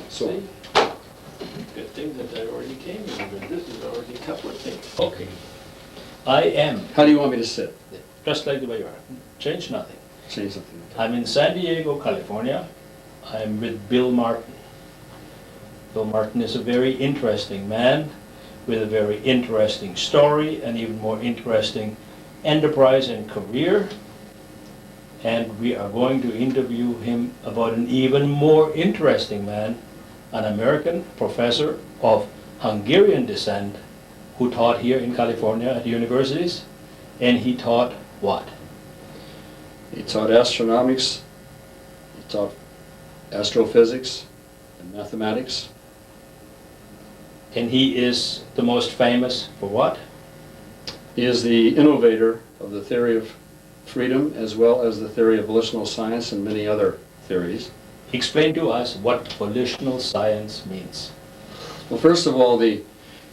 So, good thing that I already came in, but this is already a couple of things. Okay. I am, how do you want me to sit? just like the way you are, change nothing. Change something. I'm in San Diego, California. I'm with Bill Martin. Bill Martin is a very interesting man with a very interesting story and even more interesting enterprise and career. And we are going to interview him about an even more interesting man, an American professor of Hungarian descent who taught here in California at universities. And he taught what? He taught astronomics, he taught astrophysics and mathematics. And he is the most famous for what? He is the innovator of the theory of freedom as well as the theory of volitional science and many other theories. Explain to us what volitional science means. Well, first of all, the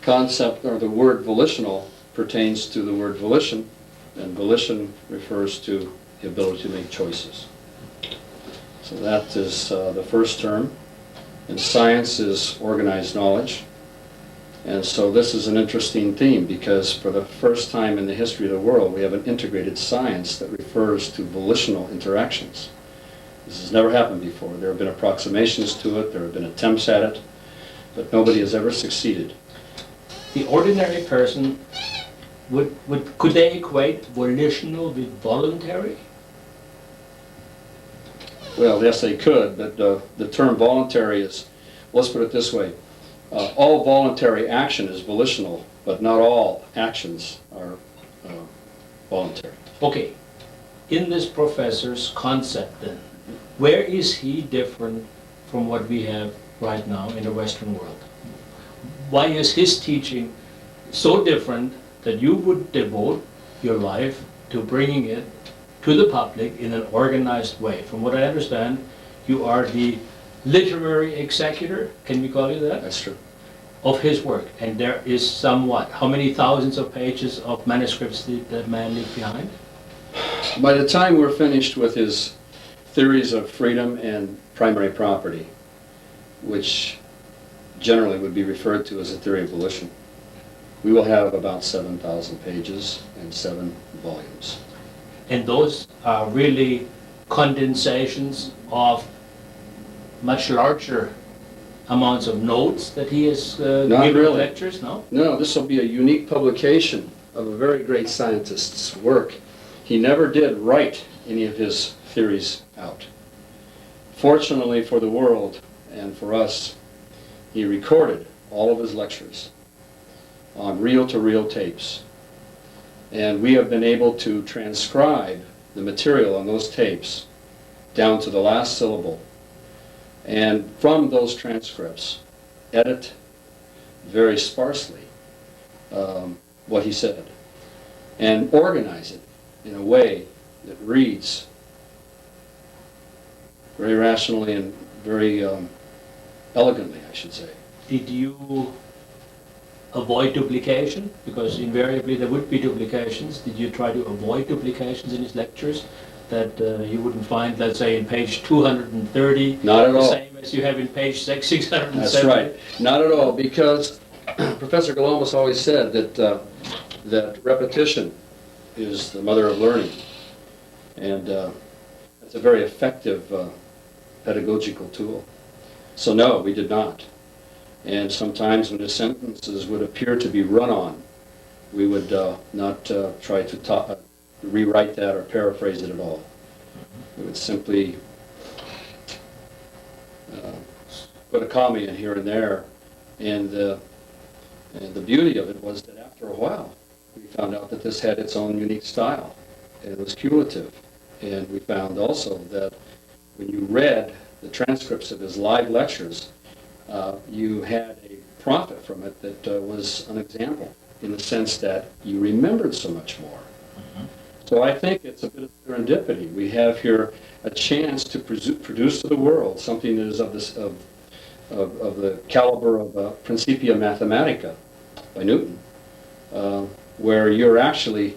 concept or the word volitional pertains to the word volition, and volition refers to the ability to make choices. So that is the first term. And science is organized knowledge. And so this is an interesting theme because for the first time in the history of the world, we have an integrated science that refers to volitional interactions. This has never happened before. There have been approximations to it, there have been attempts at it, but nobody has ever succeeded. The ordinary person, could they equate volitional with voluntary? Well, yes, they could, but the term voluntary is, let's put it this way. All voluntary action is volitional, but not all actions are voluntary. Okay, in this professor's concept then, where is he different from what we have right now in the Western world? Why is his teaching so different that you would devote your life to bringing it to the public in an organized way? From what I understand, you are the literary executor, can we call you that? That's true. Of his work, and there is somewhat, how many thousands of pages of manuscripts did that man leave behind? By the time we're finished with his theories of freedom and primary property, which generally would be referred to as a theory of volition, we will have about 7,000 pages and 7 volumes. And those are really condensations of much larger amounts of notes that he has Not given really. lectures, no? No, this will be a unique publication of a very great scientist's work. He never did write any of his theories out. Fortunately for the world and for us, he recorded all of his lectures on reel-to-reel tapes. And we have been able to transcribe the material on those tapes down to the last syllable. And from those transcripts, edit very sparsely what he said, and organize it in a way that reads very rationally and very elegantly, I should say. Did you avoid duplication? Because invariably there would be duplications. Did you try to avoid duplications in his lectures? That you wouldn't find, let's say, in page 230, Not at the all. same as you have in page 670. That's right. Not at all, because Professor Galambos always said that that repetition is the mother of learning, and it's a very effective pedagogical tool. So no, we did not. And sometimes when the sentences would appear to be run-on, we would not try to rewrite that or paraphrase it at all. We would simply put a comma in here and there, and the beauty of it was that after a while we found out that this had its own unique style, and it was cumulative. And we found also that when you read the transcripts of his live lectures, you had a profit from it that was an example, in the sense that you remembered so much more. So I think it's a bit of serendipity. We have here a chance to produce to the world something that is of the caliber of Principia Mathematica by Newton, where you're actually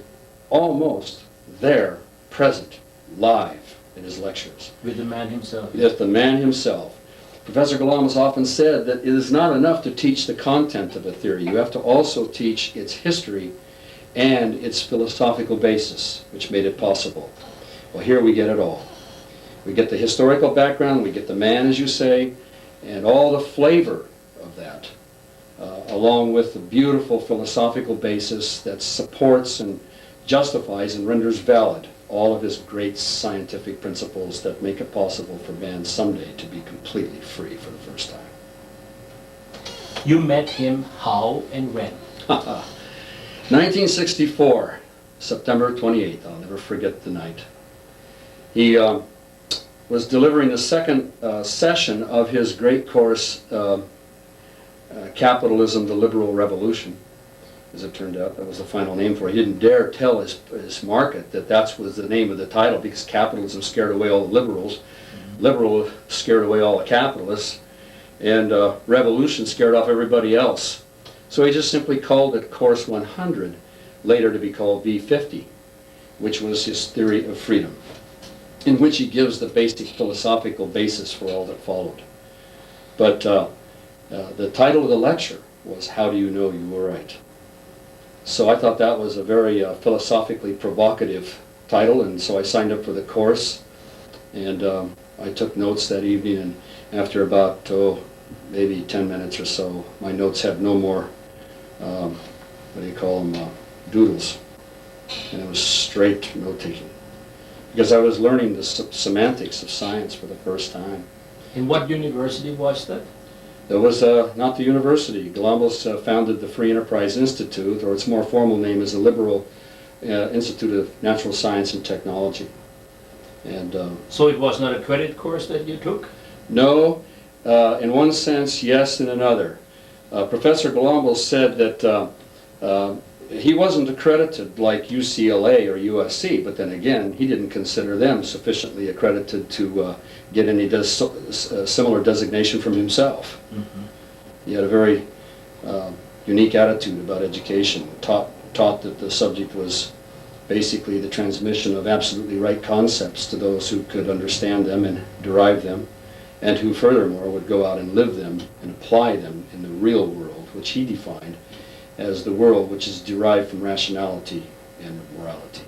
almost there, present, live in his lectures. With the man himself. Yes, the man himself. Professor Galambos often said that it is not enough to teach the content of a theory. You have to also teach its history and its philosophical basis, which made it possible. Well, here we get it all. We get the historical background, we get the man, as you say, and all the flavor of that, along with the beautiful philosophical basis that supports and justifies and renders valid all of his great scientific principles that make it possible for man someday to be completely free for the first time. You met him how and when? 1964, September 28th. I'll never forget the night. He was delivering the second session of his great course, Capitalism, the Liberal Revolution. As it turned out, that was the final name for it. He didn't dare tell his market that was the name of the title, because capitalism scared away all the liberals, liberal scared away all the capitalists, and revolution scared off everybody else. So he just simply called it Course 100, later to be called V50, which was his theory of freedom, in which he gives the basic philosophical basis for all that followed. But the title of the lecture was How Do You Know You Were Right? So I thought that was a very philosophically provocative title, and so I signed up for the course, and I took notes that evening, and after about, maybe 10 minutes or so, my notes had no more, doodles, and it was straight note-taking, because I was learning the semantics of science for the first time. In what university was that? That was not the university. Galambos founded the Free Enterprise Institute, or its more formal name is the Liberal Institute of Natural Science and Technology. And so it was not a credit course that you took? No, in one sense, yes, in another. Professor Galambos said that he wasn't accredited like UCLA or USC, but then again, he didn't consider them sufficiently accredited to get any similar designation from himself. Mm-hmm. He had a very unique attitude about education, taught that the subject was basically the transmission of absolutely right concepts to those who could understand them and derive them, and who furthermore would go out and live them and apply them in the real world, which he defined as the world which is derived from rationality and morality.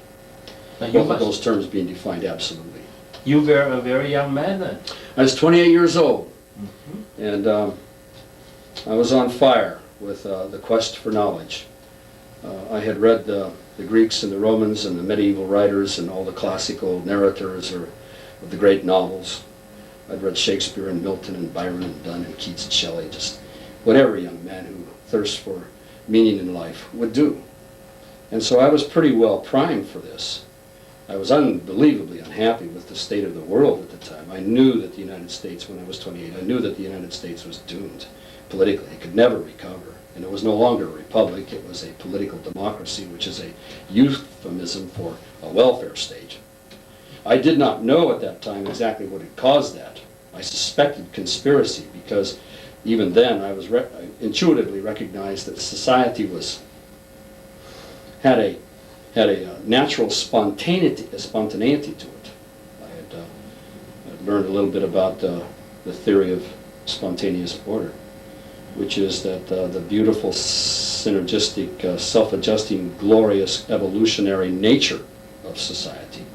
Both of those terms being defined absolutely. You were a very young man then? I was 28 years old, mm-hmm. and I was on fire with the quest for knowledge. I had read the Greeks and the Romans and the medieval writers and all the classical narrators of the great novels. I'd read Shakespeare and Milton and Byron and Donne and Keats and Shelley, just what every young man who thirsts for meaning in life would do. And so I was pretty well primed for this. I was unbelievably unhappy with the state of the world at the time. I knew that the United States, when I was 28, I knew that the United States was doomed politically. It could never recover. And it was no longer a republic, it was a political democracy, which is a euphemism for a welfare state. I did not know at that time exactly what had caused that. I suspected conspiracy, because even then I intuitively recognized that society had a natural spontaneity to it. I had learned a little bit about the theory of spontaneous order, which is that the beautiful, synergistic, self-adjusting, glorious, evolutionary nature of society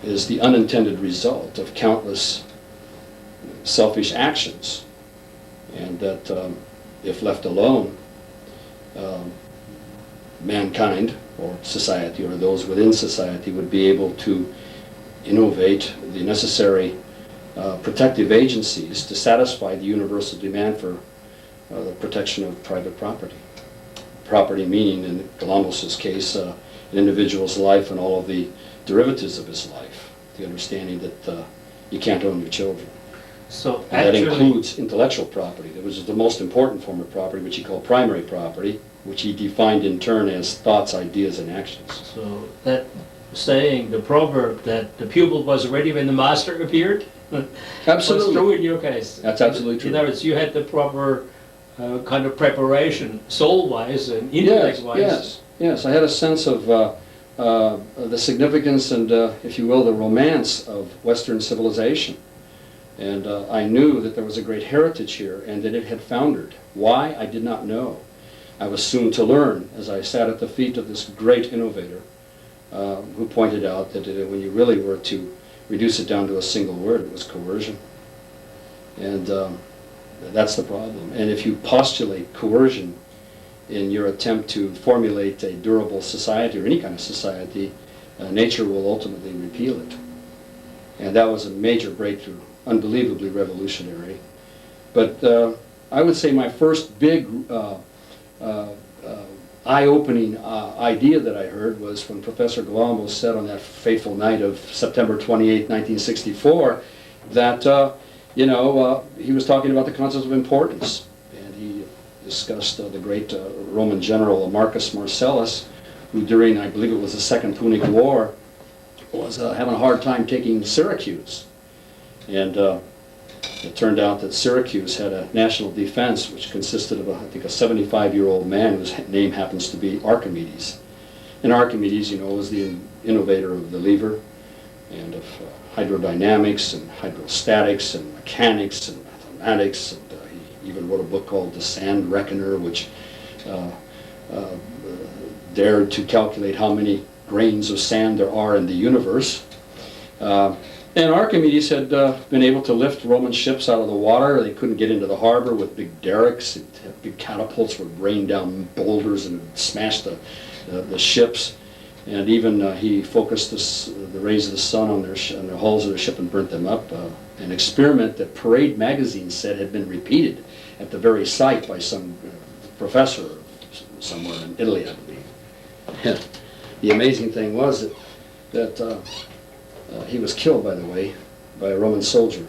is the unintended result of countless selfish actions, and that if left alone, mankind or society, or those within society, would be able to innovate the necessary protective agencies to satisfy the universal demand for the protection of private property. Property meaning, in Galambos' case, an individual's life and all of the derivatives of his life. The understanding that you can't own your children. So and that includes intellectual property, which is the most important form of property, which he called primary property, which he defined in turn as thoughts, ideas, and actions. So that saying, the proverb that the pupil was ready when the master appeared, absolutely was true in your case. That's absolutely true. In other words, you had the proper kind of preparation, soul-wise and intellect-wise. Yes. I had a sense of the significance and, if you will, the romance of Western civilization. And I knew that there was a great heritage here and that it had foundered. Why? I did not know. I was soon to learn as I sat at the feet of this great innovator who pointed out that when you really were to reduce it down to a single word, it was coercion. And that's the problem. And if you postulate coercion in your attempt to formulate a durable society or any kind of society, nature will ultimately repeal it. And that was a major breakthrough, unbelievably revolutionary. But I would say my first big eye-opening idea that I heard was when Professor Galambos said on that fateful night of September 28, 1964, that he was talking about the concept of importance. And he discussed the great Roman general Marcus Marcellus, who during, I believe it was the Second Punic War, was having a hard time taking Syracuse. And it turned out that Syracuse had a national defense which consisted of, I think, a 75-year-old man whose name happens to be Archimedes. And Archimedes, was the innovator of the lever and of hydrodynamics and hydrostatics and mechanics and mathematics. And he even wrote a book called The Sand Reckoner, which dared to calculate how many grains of sand there are in the universe. And Archimedes had been able to lift Roman ships out of the water. They couldn't get into the harbor with big derricks. Big catapults would rain down boulders and smash the ships. And even he focused the rays of the sun on the hulls of their ship and burnt them up. An experiment that Parade magazine said had been repeated at the very site by some professor somewhere in Italy, I believe. The amazing thing was that he was killed, by the way, by a Roman soldier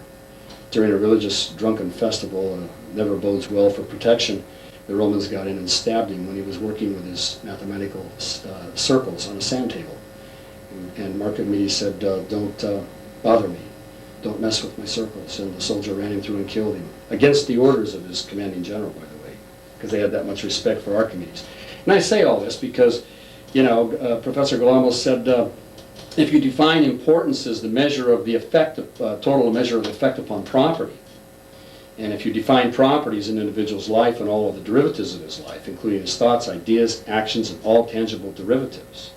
during a religious drunken festival. Never bodes well for protection. The Romans got in and stabbed him when he was working with his mathematical circles on a sand table. And Archimedes said, don't bother me. Don't mess with my circles. And the soldier ran him through and killed him, against the orders of his commanding general, by the way, because they had that much respect for Archimedes. And I say all this because, Professor Galambos said, if you define importance as the measure of the effect, total measure of the effect upon property, and if you define property as an individual's life and all of the derivatives of his life, including his thoughts, ideas, actions, and all tangible derivatives,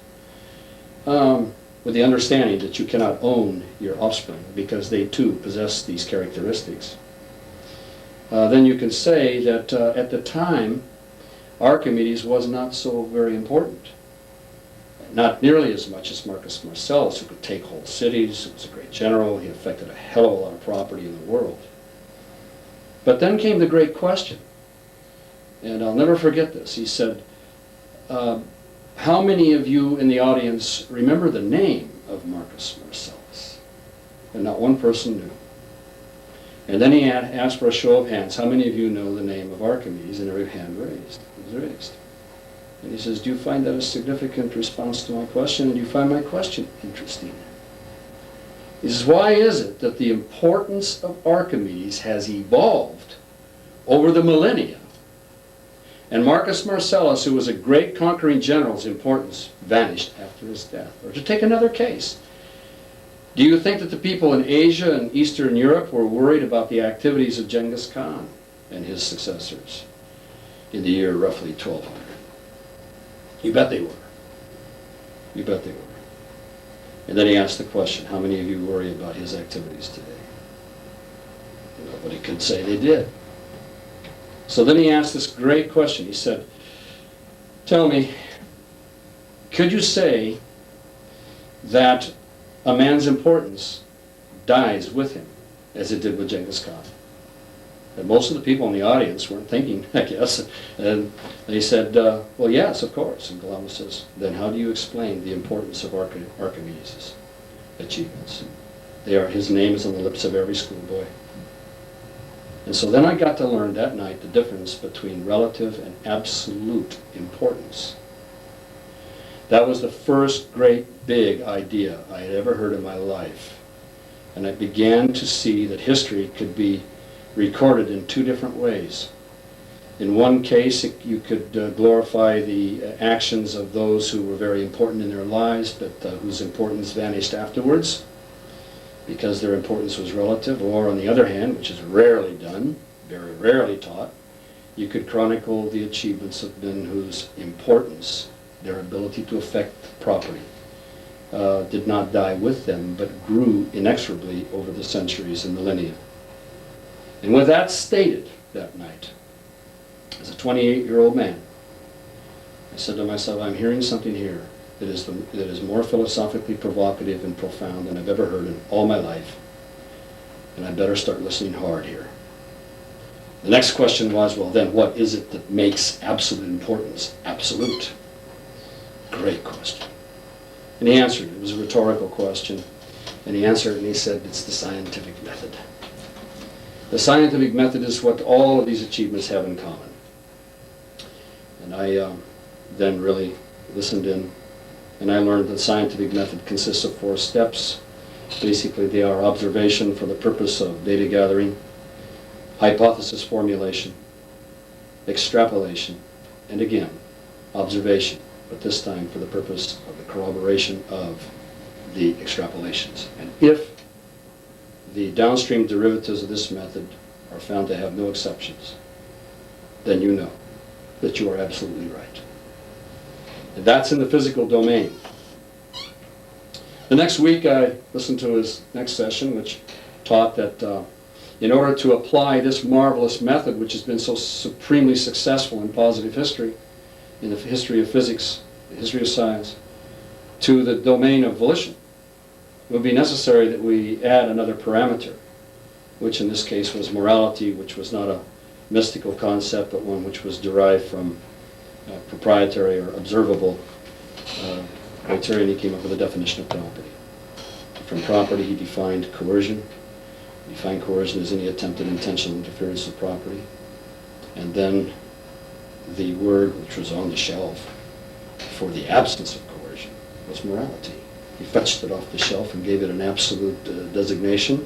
with the understanding that you cannot own your offspring because they too possess these characteristics, then you can say that at the time, Archimedes was not so very important. Not nearly as much as Marcus Marcellus, who could take whole cities. He was a great general. He affected a hell of a lot of property in the world. But then came the great question, and I'll never forget this. He said, how many of you in the audience remember the name of Marcus Marcellus? And not one person knew. And then he asked for a show of hands. How many of you know the name of Archimedes? And every hand raised. It was raised. And he says, do you find that a significant response to my question? And do you find my question interesting? He says, why is it that the importance of Archimedes has evolved over the millennia? And Marcus Marcellus, who was a great conquering general's importance, vanished after his death. Or to take another case, do you think that the people in Asia and Eastern Europe were worried about the activities of Genghis Khan and his successors in the year roughly 1200? You bet they were. You bet they were. And then he asked the question, how many of you worry about his activities today? Nobody could say they did. So then he asked this great question. He said, tell me, could you say that a man's importance dies with him, as it did with Genghis Khan? And most of the people in the audience weren't thinking, I guess. And they said, well, yes, of course. And Galambos says, then how do you explain the importance of Archimedes' achievements? His name is on the lips of every schoolboy. And so then I got to learn that night the difference between relative and absolute importance. That was the first great big idea I had ever heard in my life. And I began to see that history could be recorded in two different ways. In one case, you could glorify the actions of those who were very important in their lives, but whose importance vanished afterwards. because their importance was relative, or on the other hand, which is rarely done, very rarely taught, you could chronicle the achievements of men whose importance, their ability to affect property, did not die with them, but grew inexorably over the centuries and millennia. And with that stated that night, as a 28-year-old man, I said to myself, I'm hearing something here that is more philosophically provocative and profound than I've ever heard in all my life, and I better start listening hard here. The next question was, well then, what is it that makes absolute importance absolute? Great question. And he answered. It was a rhetorical question. And he answered and he said, it's the scientific method. The scientific method is what all of these achievements have in common. And I then really listened in, and I learned that the scientific method consists of 4 steps. Basically, they are observation for the purpose of data gathering, hypothesis formulation, extrapolation, and again, observation, but this time for the purpose of the corroboration of the extrapolations. And if the downstream derivatives of this method are found to have no exceptions, then you know that you are absolutely right. And that's in the physical domain. The next week I listened to his next session, which taught that in order to apply this marvelous method, which has been so supremely successful in positive history, in the history of physics, the history of science, to the domain of volition, it would be necessary that we add another parameter, which in this case was morality, which was not a mystical concept, but one which was derived from proprietary or observable criteria, and he came up with a definition of property. From property, he defined coercion. He defined coercion as any attempted intentional interference with property. And then the word which was on the shelf for the absence of coercion was morality. He fetched it off the shelf and gave it an absolute designation.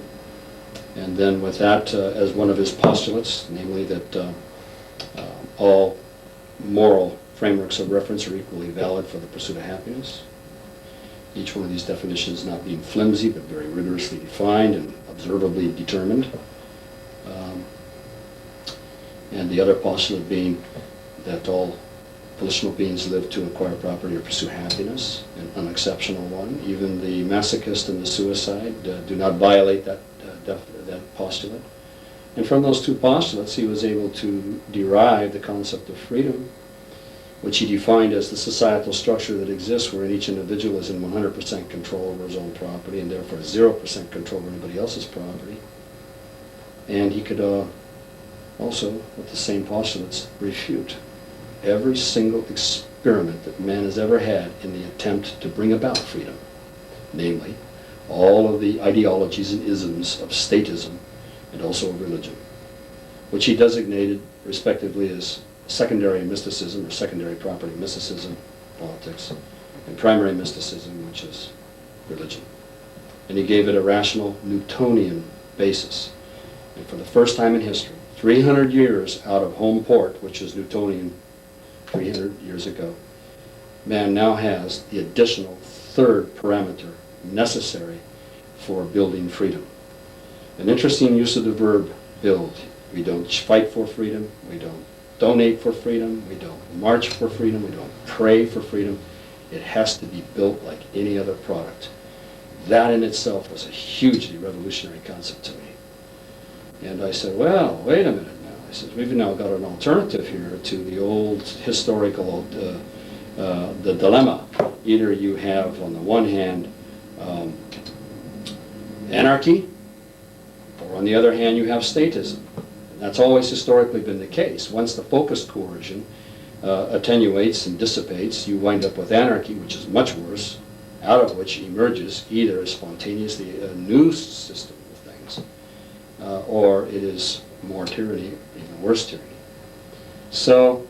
And then with that as one of his postulates, namely that all moral frameworks of reference are equally valid for the pursuit of happiness. Each one of these definitions not being flimsy, but very rigorously defined and observably determined. And the other postulate being that all volitional beings live to acquire property or pursue happiness, an unexceptional one. Even the masochist and the suicide do not violate that postulate. And from those 2 postulates, he was able to derive the concept of freedom, which he defined as the societal structure that exists wherein each individual is in 100% control over his own property and therefore 0% control over anybody else's property. And he could also, with the same postulates, refute every single experiment that man has ever had in the attempt to bring about freedom, namely all of the ideologies and isms of statism and also of religion, which he designated respectively as secondary mysticism or secondary property mysticism, politics, and primary mysticism, which is religion. And he gave it a rational Newtonian basis. And for the first time in history, 300 years out of home port, which is Newtonian 300 years ago, man now has the additional 3rd parameter necessary for building freedom. An interesting use of the verb build. We don't fight for freedom, we don't donate for freedom, we don't march for freedom, we don't pray for freedom. It has to be built like any other product. That in itself was a hugely revolutionary concept to me. And I said, well, wait a minute now. I said, we've now got an alternative here to the old historical, the dilemma. Either you have, on the one hand, anarchy, or on the other hand, you have statism. And that's always historically been the case. Once the focused coercion attenuates and dissipates, you wind up with anarchy, which is much worse, out of which emerges either spontaneously a new system of things, or it is more tyranny, even worse tyranny. So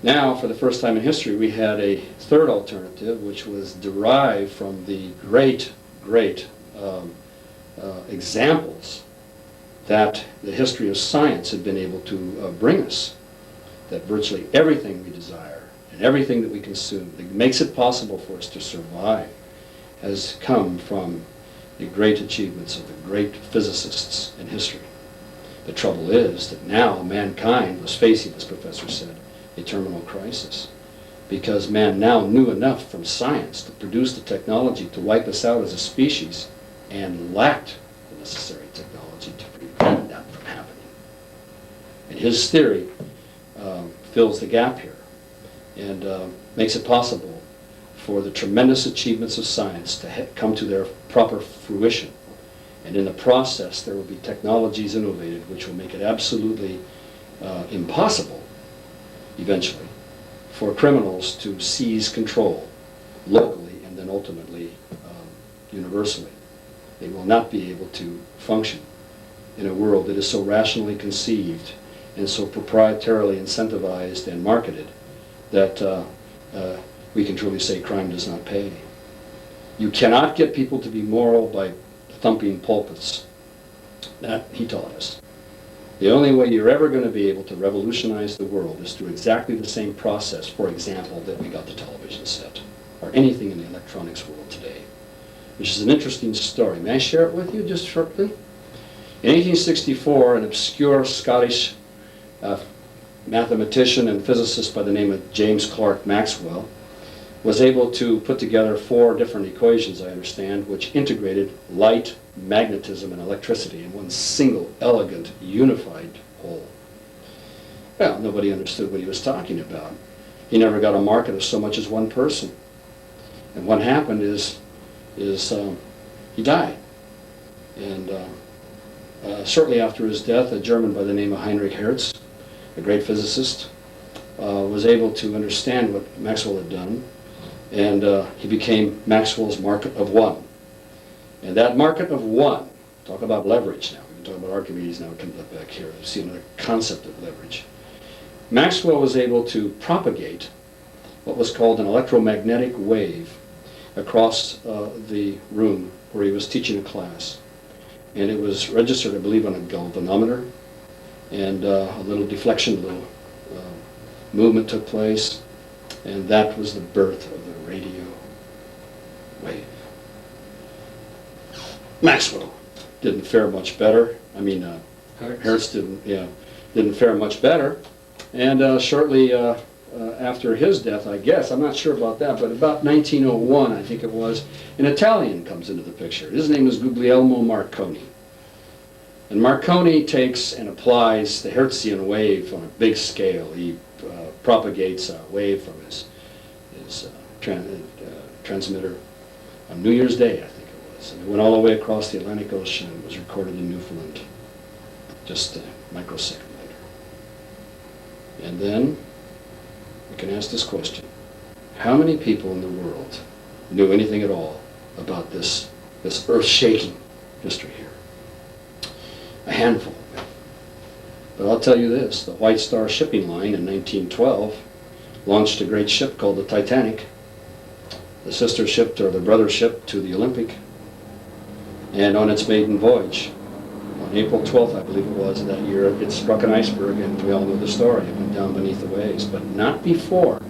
now, for the first time in history, we had a 3rd alternative, which was derived from the great examples that the history of science had been able to bring us, that virtually everything we desire and everything that we consume that makes it possible for us to survive has come from the great achievements of the great physicists in history. The trouble is that now mankind was facing, as Professor said, a terminal crisis, because man now knew enough from science to produce the technology to wipe us out as a species, and lacked the necessary technology to prevent that from happening. And his theory fills the gap here and makes it possible for the tremendous achievements of science to come to their proper fruition. And in the process, there will be technologies innovated which will make it absolutely impossible, eventually, for criminals to seize control locally and then ultimately universally. They will not be able to function in a world that is so rationally conceived and so proprietarily incentivized and marketed that we can truly say crime does not pay. You cannot get people to be moral by thumping pulpits. That he taught us. The only way you're ever going to be able to revolutionize the world is through exactly the same process, for example, that we got the television set, or anything in the electronics world today, which is an interesting story. May I share it with you just shortly? In 1864, an obscure Scottish mathematician and physicist by the name of James Clerk Maxwell was able to put together 4 different equations, I understand, which integrated light, magnetism, and electricity in one single, elegant, unified whole. Well, nobody understood what he was talking about. He never got a market of so much as one person. And what happened is he died. And shortly after his death, a German by the name of Heinrich Hertz, a great physicist, was able to understand what Maxwell had done, and he became Maxwell's market of one. And that market of one, talk about leverage now. We've been talking about Archimedes, now we come back here. We see another concept of leverage. Maxwell was able to propagate what was called an electromagnetic wave across the room where he was teaching a class. And it was registered, I believe, on a galvanometer, and a little deflection, a little movement took place, and that was the birth of the radio wave. Maxwell didn't fare much better. I mean, Hertz didn't fare much better. And shortly after his death, I guess, I'm not sure about that, but about 1901, I think it was, an Italian comes into the picture. His name is Guglielmo Marconi. And Marconi takes and applies the Hertzian wave on a big scale. He propagates a wave from his transmitter on New Year's Day, I think it was. And it went all the way across the Atlantic Ocean and was recorded in Newfoundland just a microsecond later. And then we can ask this question: how many people in the world knew anything at all about this earth-shaking history here? A handful. But I'll tell you this, the White Star Shipping Line in 1912 launched a great ship called the Titanic, the sister ship or the brother ship to the Olympic, and on its maiden voyage, on April 12th, I believe it was, that year, it struck an iceberg, and we all know the story. It went down beneath the waves, but not before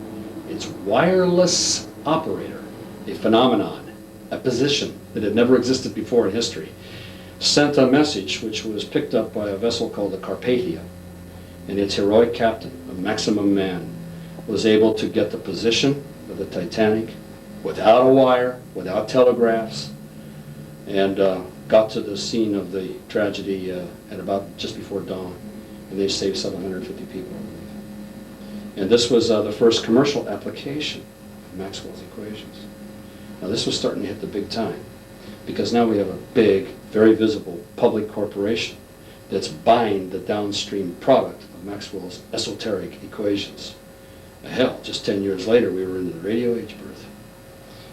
its wireless operator, a phenomenon, a position that had never existed before in history, sent a message which was picked up by a vessel called the Carpathia, and its heroic captain, a maximum man, was able to get the position of the Titanic without a wire, without telegraphs, and got to the scene of the tragedy at about just before dawn, and they saved 750 people, I believe. And this was the first commercial application of Maxwell's equations. Now this was starting to hit the big time, because now we have a big, very visible public corporation that's buying the downstream product of Maxwell's esoteric equations. Hell, just 10 years later, we were into the radio age birth.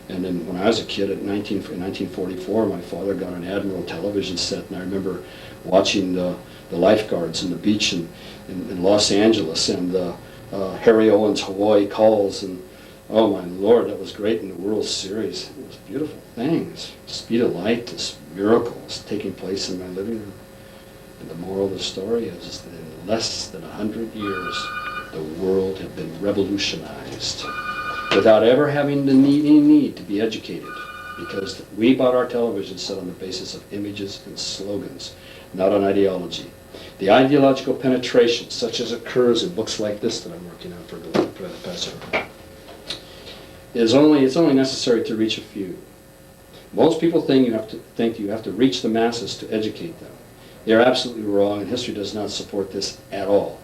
And then when I was a kid in 1944, my father got an Admiral television set, and I remember watching the lifeguards on the beach in Los Angeles, and Harry Owens' Hawaii Calls, and oh my Lord, that was great in the World Series. It was beautiful things. Speed of light, this miracle was taking place in my living room. And the moral of the story is that in less than 100 years, the world had been revolutionized without ever having any need to be educated. because we bought our television set on the basis of images and slogans, not on ideology. The ideological penetration, such as occurs in books like this that I'm working on for the professor, it's only necessary to reach a few. Most people think you have to reach the masses to educate them. They're absolutely wrong, and history does not support this at all.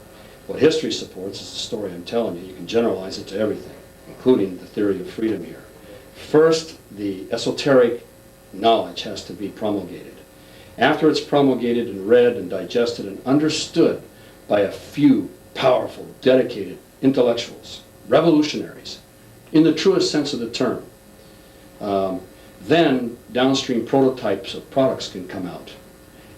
What history supports is the story I'm telling you. You can generalize it to everything, including the theory of freedom here. First, the esoteric knowledge has to be promulgated. After it's promulgated and read and digested and understood by a few powerful, dedicated intellectuals, revolutionaries, in the truest sense of the term, then downstream prototypes of products can come out.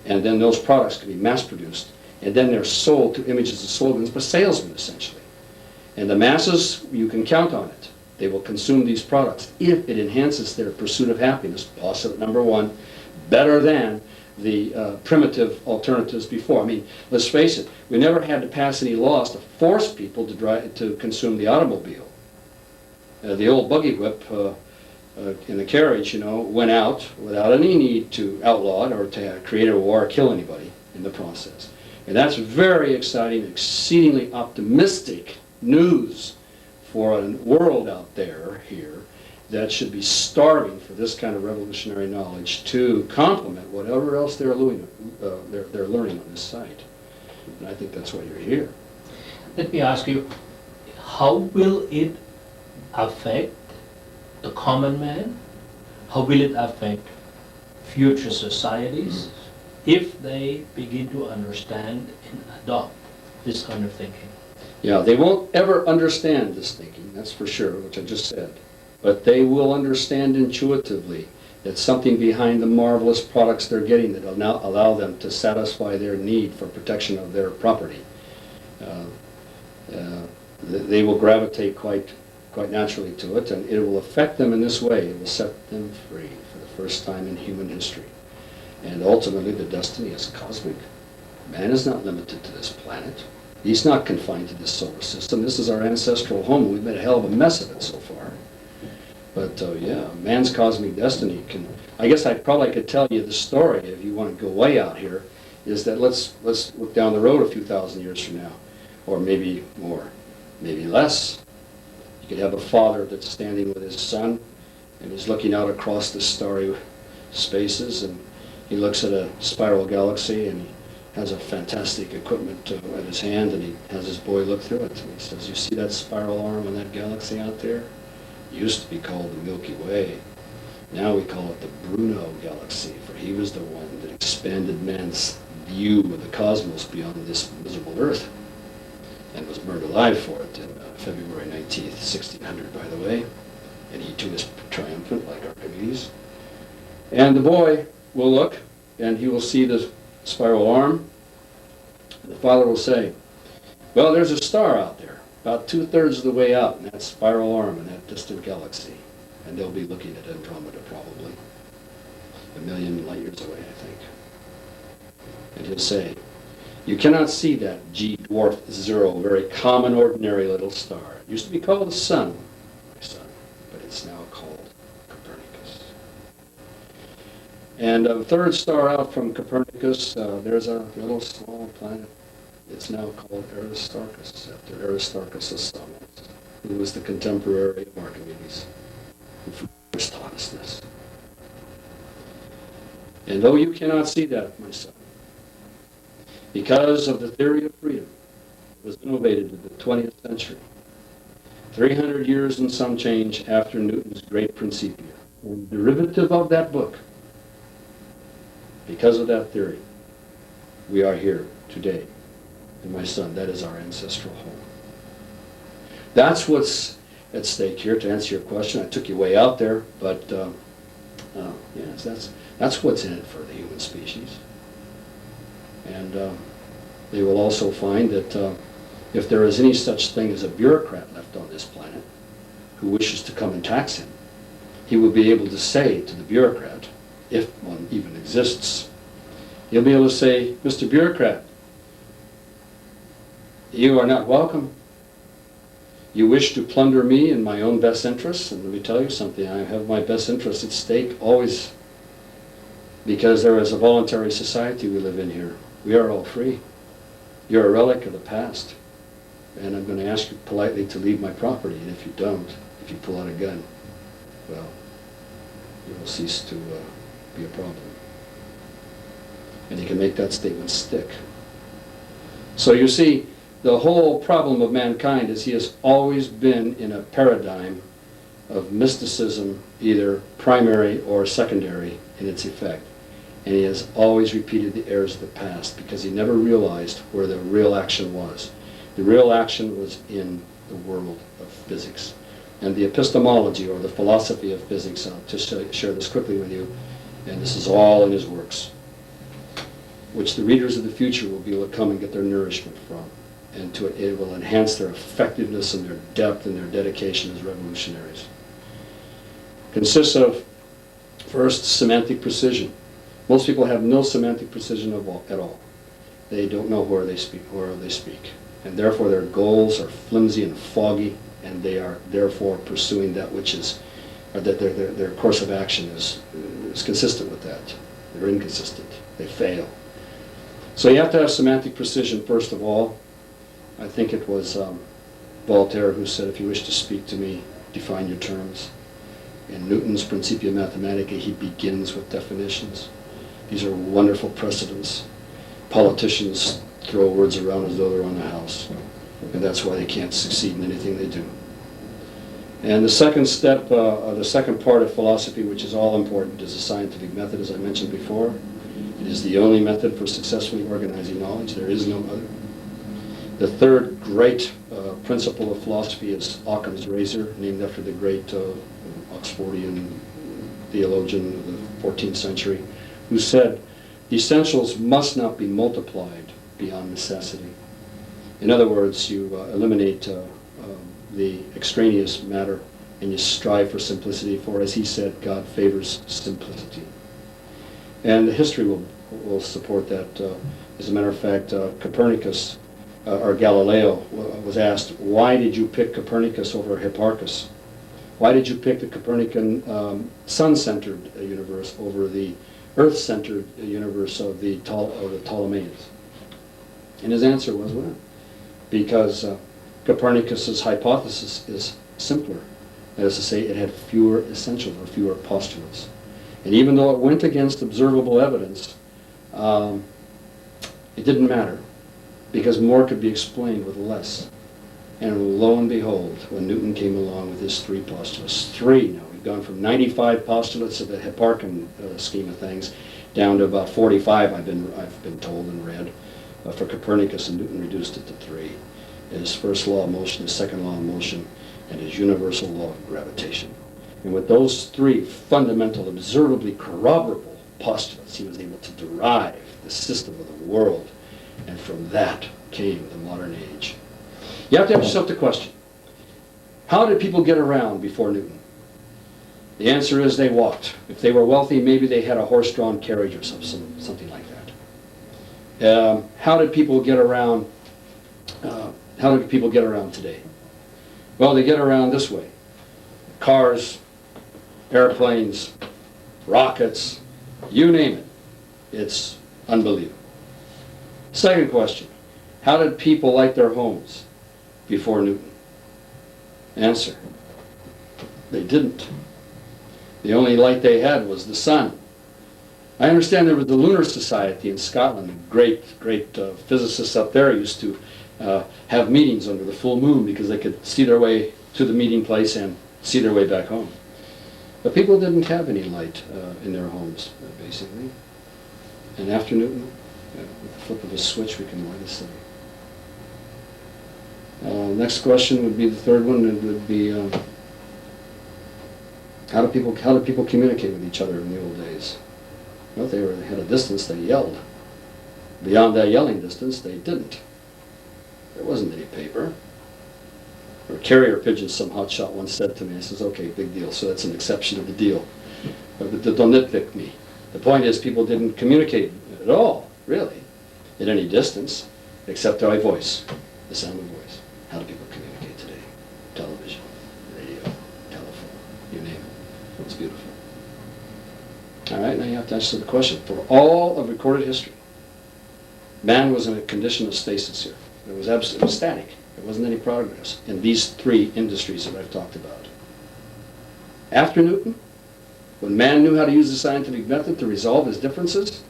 And then those products can be mass-produced. And then they're sold to images and slogans by salesmen, essentially. And the masses, you can count on it. They will consume these products if it enhances their pursuit of happiness, postulate number one, better than the primitive alternatives before. I mean, let's face it, we never had to pass any laws to force people to consume the automobile. The old buggy whip in the carriage, went out without any need to outlaw it or to create a war or kill anybody in the process. And that's very exciting, exceedingly optimistic news for a world out there here that should be starving for this kind of revolutionary knowledge to complement whatever else they're learning on this site. And I think that's why you're here. Let me ask you, how will it affect the common man? How will it affect future societies if they begin to understand and adopt this kind of thinking? Yeah, they won't ever understand this thinking, that's for sure, which I just said. But they will understand intuitively that something behind the marvelous products they're getting that will now allow them to satisfy their need for protection of their property. They will gravitate quite naturally to it, and it will affect them in this way. It will set them free for the first time in human history. And ultimately, the destiny is cosmic. Man is not limited to this planet. He's not confined to this solar system. This is our ancestral home. We've made a hell of a mess of it so far. But yeah, man's cosmic destiny can... I guess I probably could tell you the story, if you want to go way out here, is that let's look down the road a few thousand years from now, or maybe more, maybe less. You could have a father that's standing with his son, and he's looking out across the starry spaces, and he looks at a spiral galaxy, and he has a fantastic equipment at his hand, and he has his boy look through it, and he says, "You see that spiral arm in that galaxy out there? It used to be called the Milky Way. Now we call it the Bruno Galaxy, for he was the one that expanded man's view of the cosmos beyond this miserable Earth, and was burned alive for it in February 19th, 1600, by the way. And he too is triumphant, like Archimedes. And the boy will look, and he will see the spiral arm. The father will say, "Well, there's a star out there, about 2/3 of the way out in that spiral arm in that distant galaxy." And they'll be looking at Andromeda, probably 1,000,000 light years away, I think. And he'll say, "You cannot see that G dwarf 0, very common, ordinary little star. It used to be called the sun, my son, but it's now called Copernicus." And a third star out from Copernicus, there's a little small planet. It's now called Aristarchus, after Aristarchus of Samos, who was the contemporary of Archimedes, who first taught us this. And though you cannot see that, my son, because of the theory of freedom, it was innovated in the 20th century, 300 years and some change after Newton's great Principia, and derivative of that book, because of that theory, we are here today. And my son, that is our ancestral home. That's what's at stake here, to answer your question. I took you way out there, but yes, that's what's in it for the human species. And they will also find that if there is any such thing as a bureaucrat left on this planet who wishes to come and tax him, he will be able to say to the bureaucrat, if one even exists, he'll be able to say, "Mr. Bureaucrat, you are not welcome. You wish to plunder me in my own best interests, and let me tell you something, I have my best interests at stake always, because there is a voluntary society we live in here. We are all free. You're a relic of the past, and I'm going to ask you politely to leave my property, and if you don't, if you pull out a gun, well, you will cease to be a problem. And you can make that statement stick. So you see, the whole problem of mankind is he has always been in a paradigm of mysticism, either primary or secondary in its effect. And he has always repeated the errors of the past because he never realized where the real action was. The real action was in the world of physics. And the epistemology, or the philosophy of physics, I'll just share this quickly with you, and this is all in his works, which the readers of the future will be able to come and get their nourishment from. And it will enhance their effectiveness and their depth and their dedication as revolutionaries. Consists of, first, semantic precision. Most people have no semantic precision at all. They don't know where they speak, and therefore their goals are flimsy and foggy, and they are therefore pursuing that which is, or that their course of action is consistent with that. They're inconsistent. They fail. So you have to have semantic precision first of all. I think it was Voltaire who said, if you wish to speak to me, define your terms. In Newton's Principia Mathematica, he begins with definitions. These are wonderful precedents. Politicians throw words around as though they're on the house, and that's why they can't succeed in anything they do. And the second step, the second part of philosophy, which is all important, is the scientific method, as I mentioned before. It is the only method for successfully organizing knowledge. There is no other. The third great principle of philosophy is Occam's razor, named after the great Oxfordian theologian of the 14th century, who said, the essentials must not be multiplied beyond necessity. In other words, you eliminate the extraneous matter and you strive for simplicity, for as he said, God favors simplicity. And history will support that. As a matter of fact, Copernicus, or Galileo, was asked, why did you pick Copernicus over Hipparchus? Why did you pick the Copernican sun-centered universe over the earth-centered universe of the Ptolemies? And his answer was, well, because Copernicus's hypothesis is simpler. That is to say, it had fewer essentials or fewer postulates. And even though it went against observable evidence, it didn't matter, because more could be explained with less. And lo and behold, when Newton came along with his three postulates, now we've gone from 95 postulates of the Hipparchan scheme of things down to about 45, I've been told and read, for Copernicus, and Newton reduced it to 3. His first law of motion, his second law of motion, and his universal law of gravitation. And with those 3 fundamental, observably corroborable postulates, he was able to derive the system of the world. And from that came the modern age. You have to ask yourself the question, how did people get around before Newton? The answer is they walked. If they were wealthy, maybe they had a horse-drawn carriage or something like that. How did people get around? How do people get around today? Well, they get around this way. Cars, airplanes, rockets, you name it. It's unbelievable. Second question, how did people light their homes before Newton? Answer, they didn't. The only light they had was the sun. I understand there was the Lunar Society in Scotland. Great physicists up there used to have meetings under the full moon because they could see their way to the meeting place and see their way back home. But people didn't have any light in their homes, basically. And after Newton, with the flip of a switch, we can light a city. Next question would be the third one. It would be, how do people communicate with each other in the old days? Well, if they had a distance, they yelled. Beyond that yelling distance, they didn't. There wasn't any paper. Or carrier pigeons, some hotshot once said to me. I says, okay, big deal, so that's an exception to the deal. But don't nitpick me. The point is, people didn't communicate at all, really, at any distance, except by voice, the sound of voice. How do people communicate today? It's beautiful. All right, now you have to answer the question. For all of recorded history, man was in a condition of stasis here. It was static. There wasn't any progress in these three industries that I've talked about. After Newton, when man knew how to use the scientific method to resolve his differences,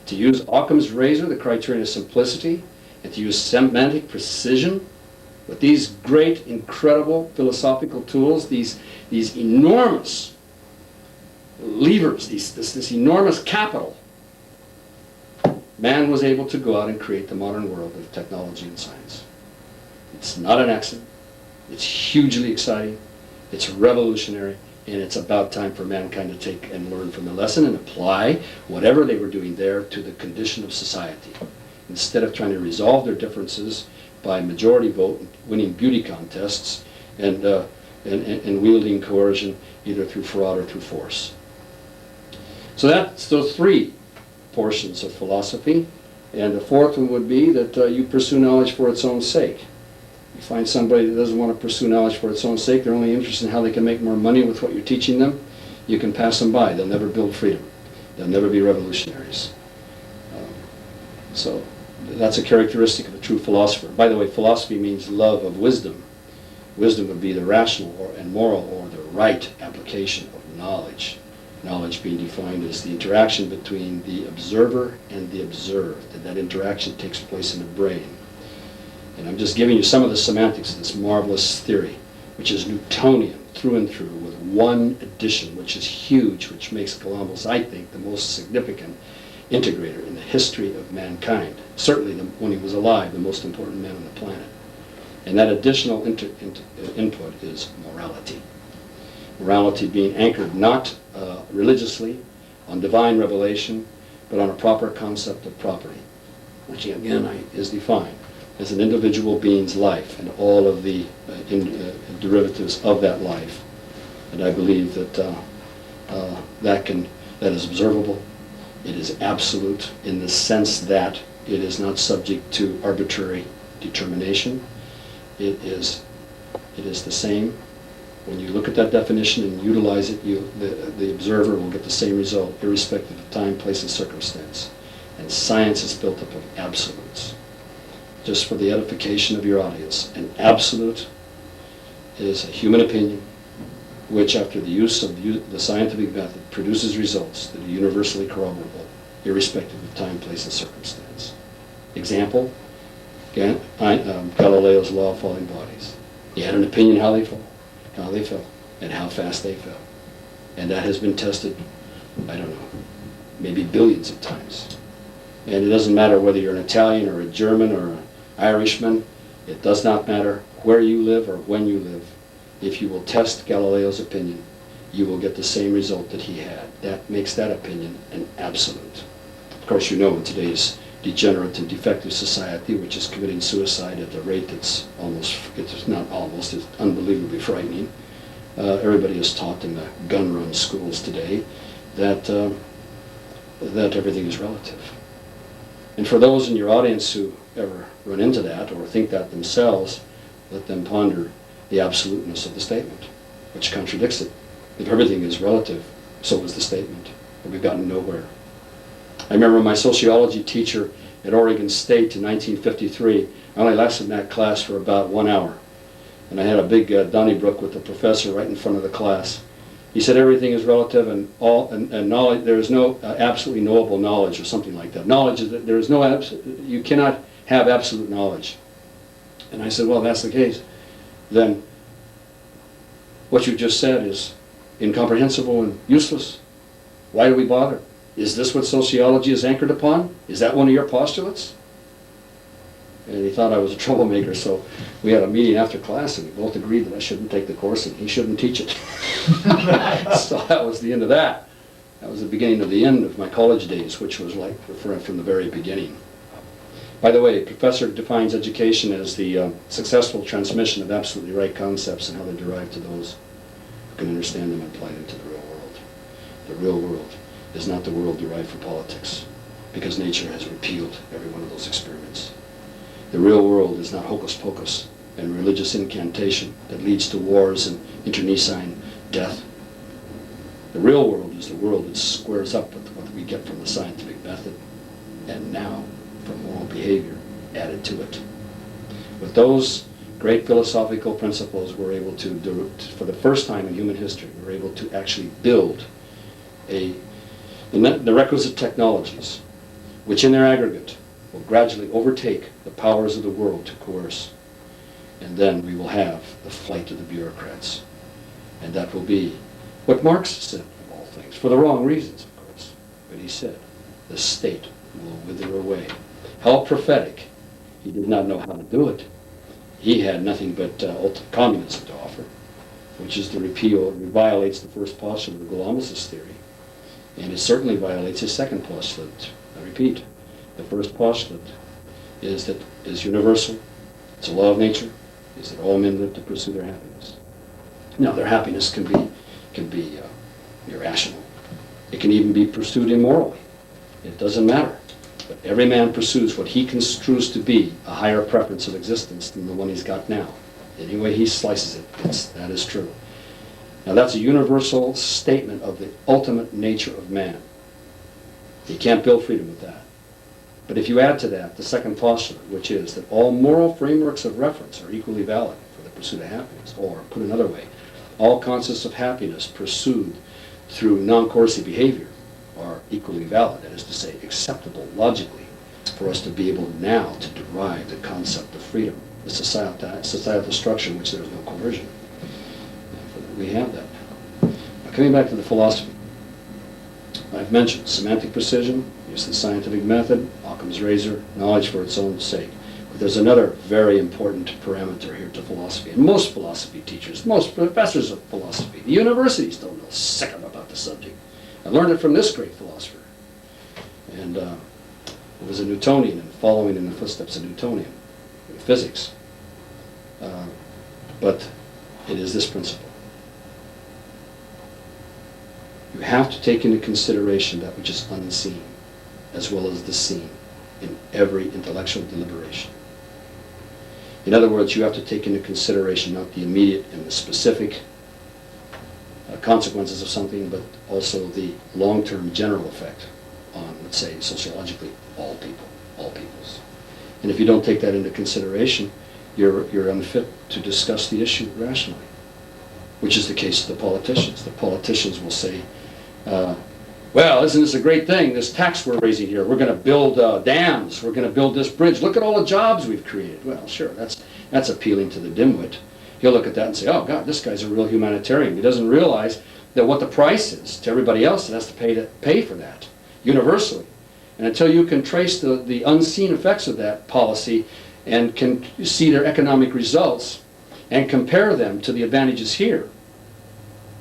to use Occam's razor, the criterion of simplicity, and to use semantic precision, with these great, incredible philosophical tools, these enormous levers, this enormous capital, man was able to go out and create the modern world of technology and science. It's not an accident. It's hugely exciting. It's revolutionary. And it's about time for mankind to take and learn from the lesson and apply whatever they were doing there to the condition of society. Instead of trying to resolve their differences by majority vote, winning beauty contests, and wielding coercion either through fraud or through force. So that's those three portions of philosophy. And the fourth one would be that you pursue knowledge for its own sake. You find somebody that doesn't want to pursue knowledge for its own sake, they're only interested in how they can make more money with what you're teaching them, you can pass them by. They'll never build freedom. They'll never be revolutionaries. So that's a characteristic of a true philosopher. By the way, philosophy means love of wisdom. Wisdom would be the rational and moral or the right application of knowledge. Knowledge being defined as the interaction between the observer and the observed. And that interaction takes place in the brain. And I'm just giving you some of the semantics of this marvelous theory, which is Newtonian through and through, with one addition, which is huge, which makes Galambos, I think, the most significant integrator in the history of mankind. Certainly, when he was alive, the most important man on the planet. And that additional input is morality. Morality being anchored not religiously on divine revelation, but on a proper concept of property, which again is defined as an individual being's life and all of the derivatives of that life. And I believe that that is observable. It is absolute in the sense that it is not subject to arbitrary determination. It is the same. When you look at that definition and utilize it, the observer will get the same result, irrespective of time, place, and circumstance. And science is built up of absolutes. Just for the edification of your audience, an absolute is a human opinion, which after the use of the scientific method produces results that are universally corroborable, irrespective of time, place, and circumstance. Example, Galileo's law of falling bodies. He had an opinion how they fell, and how fast they fell. And that has been tested, I don't know, maybe billions of times. And it doesn't matter whether you're an Italian or a German or an Irishman. It does not matter where you live or when you live. If you will test Galileo's opinion, you will get the same result that he had. That makes that opinion an absolute. Of course, you know in today's degenerate and defective society, which is committing suicide at a rate that's it's unbelievably frightening. Everybody is taught in the gun-run schools today that everything is relative. And for those in your audience who ever run into that or think that themselves, let them ponder the absoluteness of the statement, which contradicts it. If everything is relative, so is the statement. But we've gotten nowhere. I remember my sociology teacher at Oregon State in 1953. I only lasted in that class for about 1 hour. And I had a big Donnybrook with the professor right in front of the class. He said everything is relative and knowledge, there is no absolutely knowable knowledge or something like that. Knowledge is that there is no you cannot have absolute knowledge. And I said, well, if that's the case, then what you just said is incomprehensible and useless. Why do we bother? Is this what sociology is anchored upon? Is that one of your postulates? And he thought I was a troublemaker, so we had a meeting after class and we both agreed that I shouldn't take the course and he shouldn't teach it. So that was the end of that. That was the beginning of the end of my college days, which was like from the very beginning. By the way, a professor defines education as the successful transmission of absolutely right concepts and how they're derived to those who can understand them and apply them to the real world. The real world is not the world derived from politics, because nature has repealed every one of those experiments. The real world is not hocus pocus and religious incantation that leads to wars and internecine death. The real world is the world that squares up with what we get from the scientific method, and now from moral behavior added to it. With those great philosophical principles, we're able to do, for the first time in human history, we're able to actually build the requisite technologies, which in their aggregate will gradually overtake the powers of the world to coerce. And then we will have the flight of the bureaucrats. And that will be what Marx said, of all things, for the wrong reasons, of course. But he said, the state will wither away. How prophetic. He did not know how to do it. He had nothing but communism to offer, which is the repeal. It violates the first postulate of Galambos' theory. And it certainly violates his second postulate. I repeat, the first postulate is universal. It's a law of nature, is that all men live to pursue their happiness. Now, their happiness can be irrational. It can even be pursued immorally. It doesn't matter. But every man pursues what he construes to be a higher preference of existence than the one he's got now. Any way he slices it, that is true. Now, that's a universal statement of the ultimate nature of man. You can't build freedom with that. But if you add to that the second postulate, which is that all moral frameworks of reference are equally valid for the pursuit of happiness, or put another way, all concepts of happiness pursued through non-coercive behavior are equally valid, that is to say, acceptable logically for us to be able now to derive the concept of freedom, the societal structure in which there is no coercion. We have that. Now, coming back to the philosophy, I've mentioned semantic precision, use of the scientific method, Occam's razor, knowledge for its own sake. But there's another very important parameter here to philosophy. And most philosophy teachers, most professors of philosophy, the universities don't know second about the subject. I learned it from this great philosopher. And it was a Newtonian, and following in the footsteps of Newtonian in physics. But it is this principle. You have to take into consideration that which is unseen, as well as the seen, in every intellectual deliberation. In other words, you have to take into consideration not the immediate and the specific consequences of something, but also the long-term general effect on, let's say, sociologically, all people, all peoples. And if you don't take that into consideration, you're unfit to discuss the issue rationally, which is the case of the politicians. The politicians will say, well, isn't this a great thing, this tax we're raising here? We're going to build dams. We're going to build this bridge. Look at all the jobs we've created. Well, sure, that's appealing to the dimwit. He'll look at that and say, oh, God, this guy's a real humanitarian. He doesn't realize that what the price is to everybody else that has to pay for that, universally. And until you can trace the unseen effects of that policy and can see their economic results and compare them to the advantages here,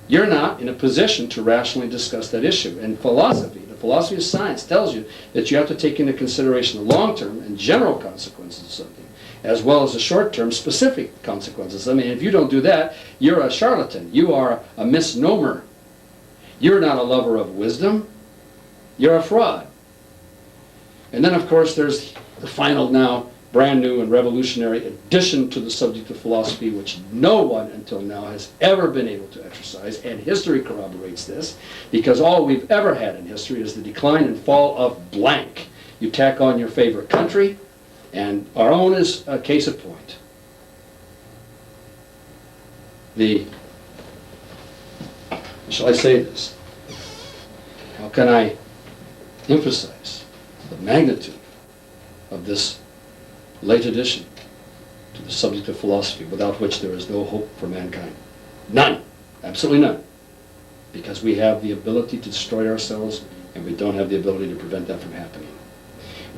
you're not in a position to rationally discuss that issue. And philosophy, the philosophy of science, tells you that you have to take into consideration the long-term and general consequences of something, as well as the short-term specific consequences. I mean, if you don't do that, you're a charlatan. You are a misnomer. You're not a lover of wisdom. You're a fraud. And then, of course, there's the final now brand new and revolutionary addition to the subject of philosophy, which no one until now has ever been able to exercise, and history corroborates this, because all we've ever had in history is the decline and fall of blank. You tack on your favorite country, and our own is a case in point. Shall I say this? How can I emphasize the magnitude of this late addition to the subject of philosophy, without which there is no hope for mankind? None. Absolutely none. Because we have the ability to destroy ourselves, and we don't have the ability to prevent that from happening.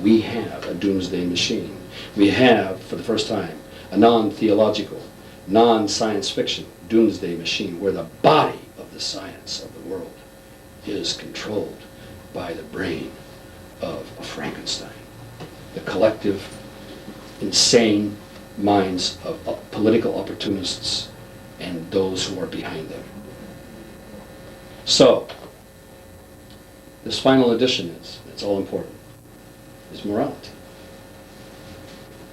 We have a doomsday machine. We have, for the first time, a non-theological, non-science fiction doomsday machine where the body of the science of the world is controlled by the brain of a Frankenstein, the collective, insane minds of political opportunists and those who are behind them. So, this final addition it's all important, is morality.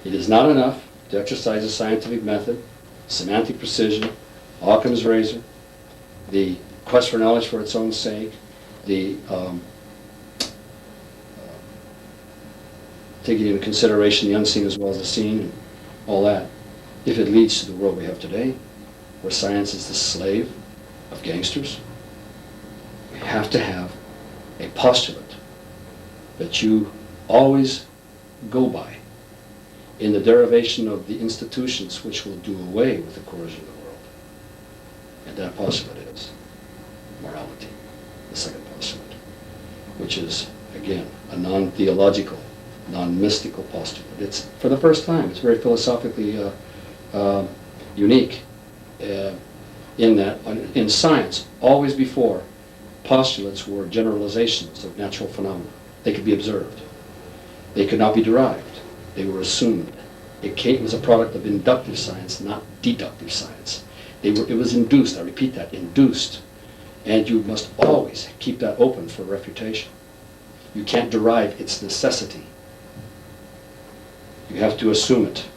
It is not enough to exercise a scientific method, semantic precision, Occam's razor, the quest for knowledge for its own sake, the taking into consideration the unseen as well as the seen, and all that, if it leads to the world we have today, where science is the slave of gangsters, we have to have a postulate that you always go by in the derivation of the institutions which will do away with the coercion of the world. And that postulate is morality, the second postulate, which is, again, a non-theological, non-mystical postulate. It's, for the first time, it's very philosophically unique in that, in science, always before, postulates were generalizations of natural phenomena. They could be observed. They could not be derived. They were assumed. It was a product of inductive science, not deductive science. It was induced, I repeat that, induced. And you must always keep that open for refutation. You can't derive its necessity. You have to assume it.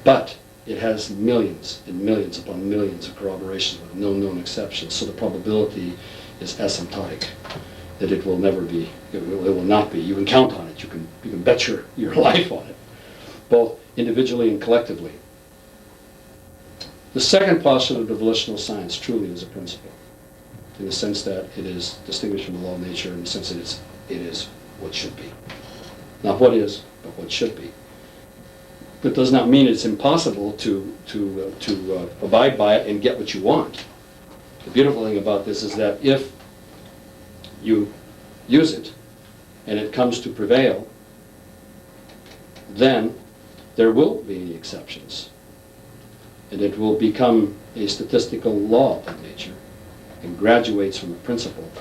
But it has millions and millions upon millions of corroborations with no known exceptions, so the probability is asymptotic, that it will never be, it will not be. You can count on it, you can bet your life on it, both individually and collectively. The second postulate of volitional science truly is a principle, in the sense that it is distinguished from the law of nature, in the sense that it is what should be. Not what is, but what should be. That does not mean it's impossible to abide by it and get what you want. The beautiful thing about this is that if you use it and it comes to prevail, then there will be exceptions. And it will become a statistical law of nature and graduates from a principle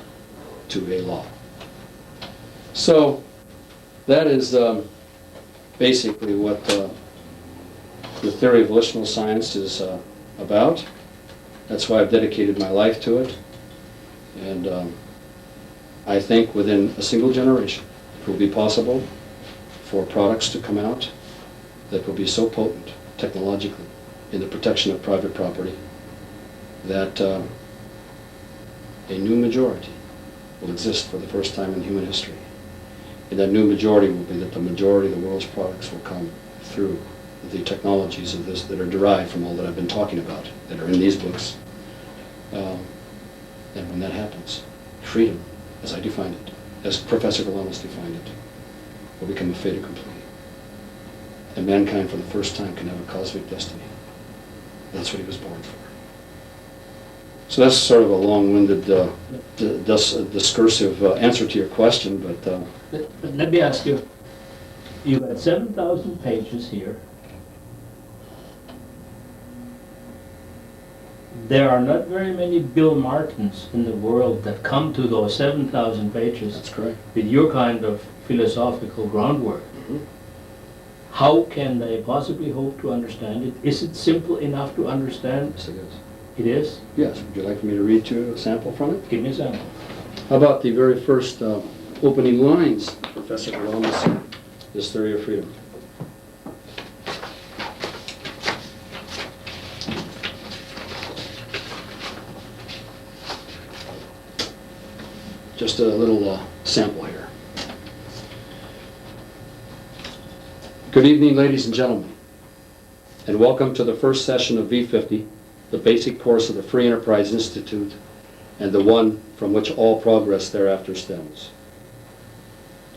to a law. So that is basically what the theory of volitional science is about. That's why I've dedicated my life to it. And I think within a single generation it will be possible for products to come out that will be so potent technologically in the protection of private property that a new majority will exist for the first time in human history. And that new majority will be that the majority of the world's products will come through the technologies of this that are derived from all that I've been talking about, that are in these books. And when that happens, freedom, as I defined it, as Professor Galambos defined it, will become a fait accompli. And mankind for the first time can have a cosmic destiny. That's what he was born for. So that's sort of a long-winded, discursive answer to your question, but let me ask you, you've got 7,000 pages here. There are not very many Bill Martins in the world that come to those 7,000 pages. That's correct. With your kind of philosophical groundwork. Mm-hmm. How can they possibly hope to understand it? Is it simple enough to understand? Yes, it is. It is? Yes. Would you like for me to read to you a sample from it? Give me a sample. How about the very first opening lines, Professor Galambos, This Theory of Freedom? Just a little sample here. Good evening, ladies and gentlemen, and welcome to the first session of V50, the basic course of the Free Enterprise Institute, and the one from which all progress thereafter stems.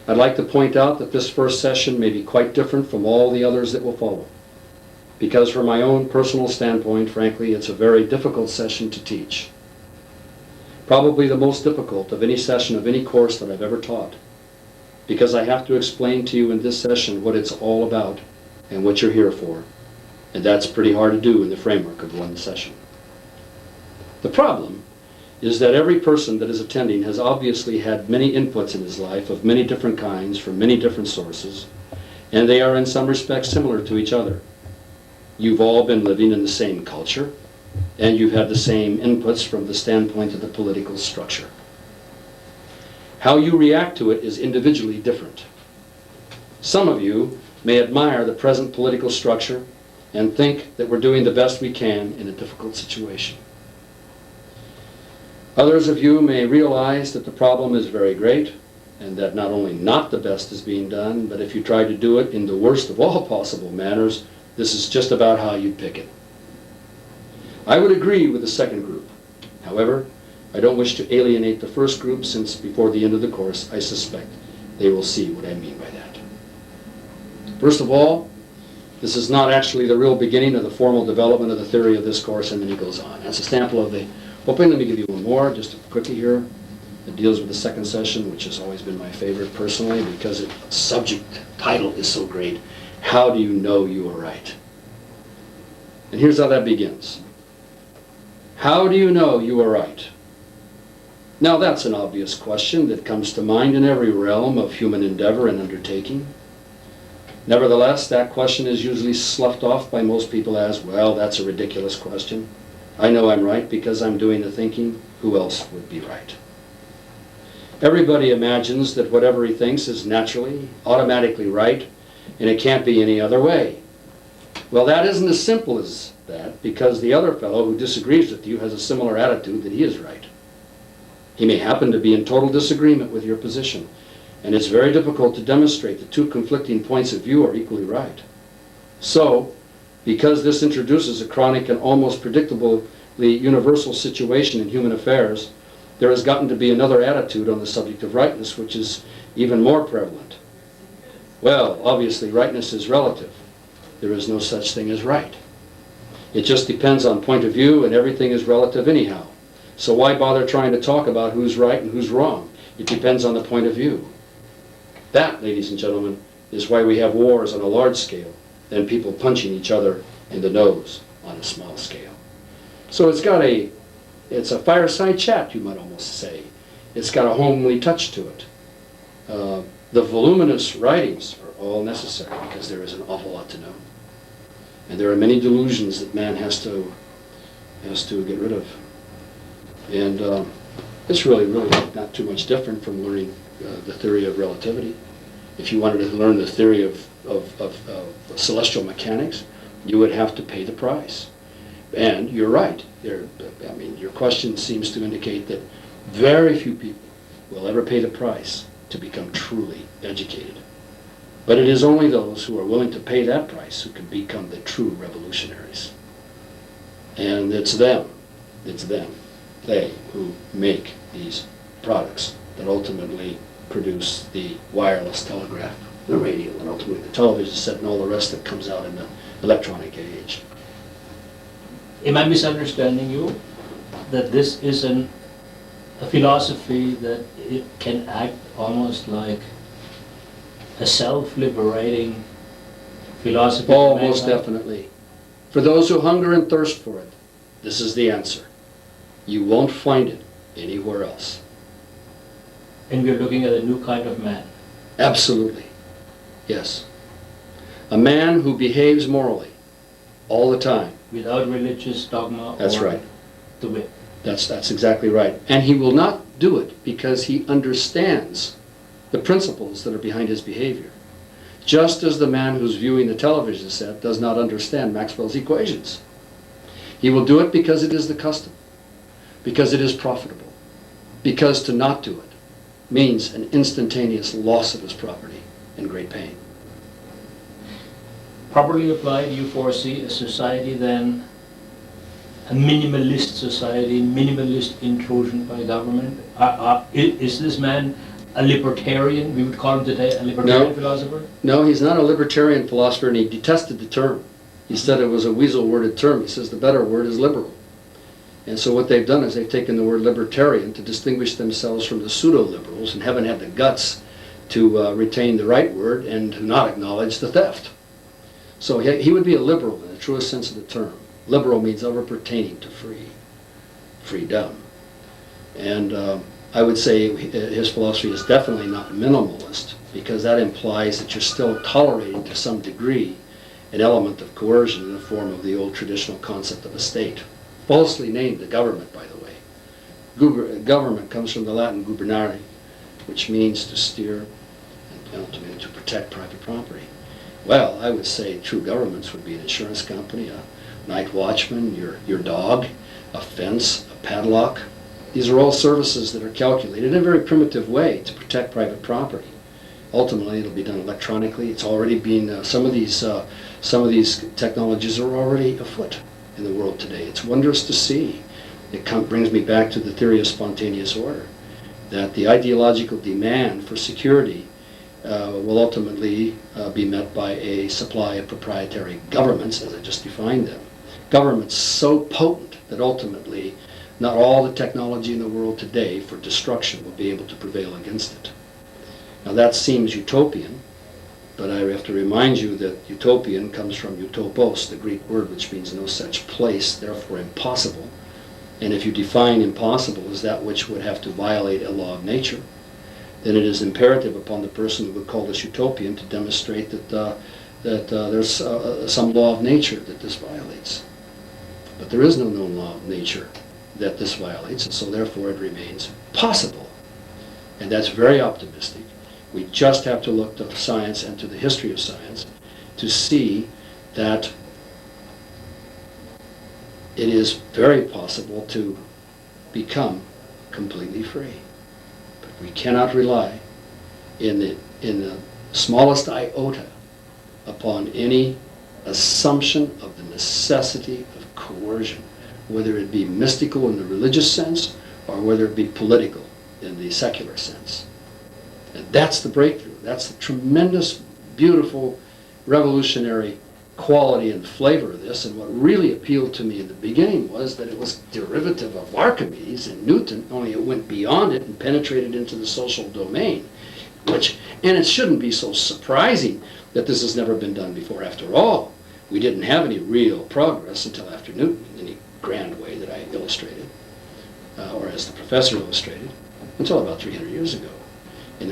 I'd like to point out that this first session may be quite different from all the others that will follow, because from my own personal standpoint, frankly, it's a very difficult session to teach. Probably the most difficult of any session of any course that I've ever taught, because I have to explain to you in this session what it's all about and what you're here for, and that's pretty hard to do in the framework of one session. The problem is that every person that is attending has obviously had many inputs in his life of many different kinds from many different sources, and they are in some respects similar to each other. You've all been living in the same culture, and you've had the same inputs from the standpoint of the political structure. How you react to it is individually different. Some of you may admire the present political structure and think that we're doing the best we can in a difficult situation. Others of you may realize that the problem is very great, and that not only not the best is being done, but if you try to do it in the worst of all possible manners, this is just about how you'd pick it. I would agree with the second group. However, I don't wish to alienate the first group, since before the end of the course, I suspect they will see what I mean by that. First of all, this is not actually the real beginning of the formal development of the theory of this course, and then he goes on. That's a sample of the opening. Let me give you one more, just quickly here. It deals with the second session, which has always been my favorite personally, because its subject title is so great. How do you know you are right? And here's how that begins. How do you know you are right? Now that's an obvious question that comes to mind in every realm of human endeavor and undertaking. Nevertheless, that question is usually sloughed off by most people as, well, that's a ridiculous question. I know I'm right because I'm doing the thinking. Who else would be right? Everybody imagines that whatever he thinks is naturally, automatically right, and it can't be any other way. Well, that isn't as simple as that, because the other fellow who disagrees with you has a similar attitude that he is right. He may happen to be in total disagreement with your position, and it's very difficult to demonstrate that two conflicting points of view are equally right. So, because this introduces a chronic and almost predictably universal situation in human affairs, there has gotten to be another attitude on the subject of rightness, which is even more prevalent. Well, obviously, rightness is relative. There is no such thing as right. It just depends on point of view, and everything is relative anyhow. So why bother trying to talk about who's right and who's wrong? It depends on the point of view. That, ladies and gentlemen, is why we have wars on a large scale and people punching each other in the nose on a small scale. So it's a fireside chat, you might almost say. It's got a homely touch to it. The voluminous writings are all necessary because there is an awful lot to know. And there are many delusions that man has to get rid of. And it's really not too much different from learning the theory of relativity. If you wanted to learn the theory of celestial mechanics, you would have to pay the price. And you're right. Your question seems to indicate that very few people will ever pay the price to become truly educated. But it is only those who are willing to pay that price who can become the true revolutionaries. And it's them, they who make these products that ultimately produce the wireless telegraph, the radio, and ultimately the television set, and all the rest that comes out in the electronic age. Am I misunderstanding you? That this is a philosophy that it can act almost like a self-liberating philosophy? Oh, most definitely. For those who hunger and thirst for it, this is the answer. You won't find it anywhere else. And we're looking at a new kind of man. Absolutely. Yes. A man who behaves morally all the time. Without religious dogma. That's or right. The whip. That's exactly right. And he will not do it because he understands the principles that are behind his behavior. Just as the man who's viewing the television set does not understand Maxwell's equations. He will do it because it is the custom, because it is profitable, because to not do it means an instantaneous loss of his property and great pain. Properly applied, you foresee a society then, a minimalist society, minimalist intrusion by government? Is this man a libertarian? We would call him today a libertarian philosopher? No, he's not a libertarian philosopher, and he detested the term. He said it was a weasel-worded term. He says the better word is liberal. And so what they've done is they've taken the word libertarian to distinguish themselves from the pseudo-liberals and haven't had the guts to retain the right word and to not acknowledge the theft. So he would be a liberal in the truest sense of the term. Liberal means ever pertaining to freedom. And I would say his philosophy is definitely not minimalist, because that implies that you're still tolerating to some degree an element of coercion in the form of the old traditional concept of a state. Falsely named the government, by the way. Government comes from the Latin gubernare, which means to steer and ultimately to protect private property. Well, I would say true governments would be an insurance company, a night watchman, your dog, a fence, a padlock, These are all services that are calculated in a very primitive way to protect private property. Ultimately, it'll be done electronically. It's already been, some of these technologies are already afoot in the world today. It's wondrous to see. It brings me back to the theory of spontaneous order, that the ideological demand for security will ultimately be met by a supply of proprietary governments, as I just defined them. Governments so potent that ultimately not all the technology in the world today for destruction will be able to prevail against it. Now that seems utopian, but I have to remind you that utopian comes from utopos, the Greek word which means no such place, therefore impossible. And if you define impossible as that which would have to violate a law of nature, then it is imperative upon the person who would call this utopian to demonstrate that there's some law of nature that this violates. But there is no known law of nature that this violates, and so therefore it remains possible. And that's very optimistic. We just have to look to science and to the history of science to see that it is very possible to become completely free. But we cannot rely in the smallest iota upon any assumption of the necessity of coercion, whether it be mystical in the religious sense or whether it be political in the secular sense. And that's the breakthrough. That's the tremendous, beautiful, revolutionary quality and flavor of this. And what really appealed to me in the beginning was that it was derivative of Archimedes and Newton, only it went beyond it and penetrated into the social domain. And it shouldn't be so surprising that this has never been done before. After all, we didn't have any real progress until after Newton, in any grand way that I illustrated, or as the professor illustrated, until about 300 years ago. In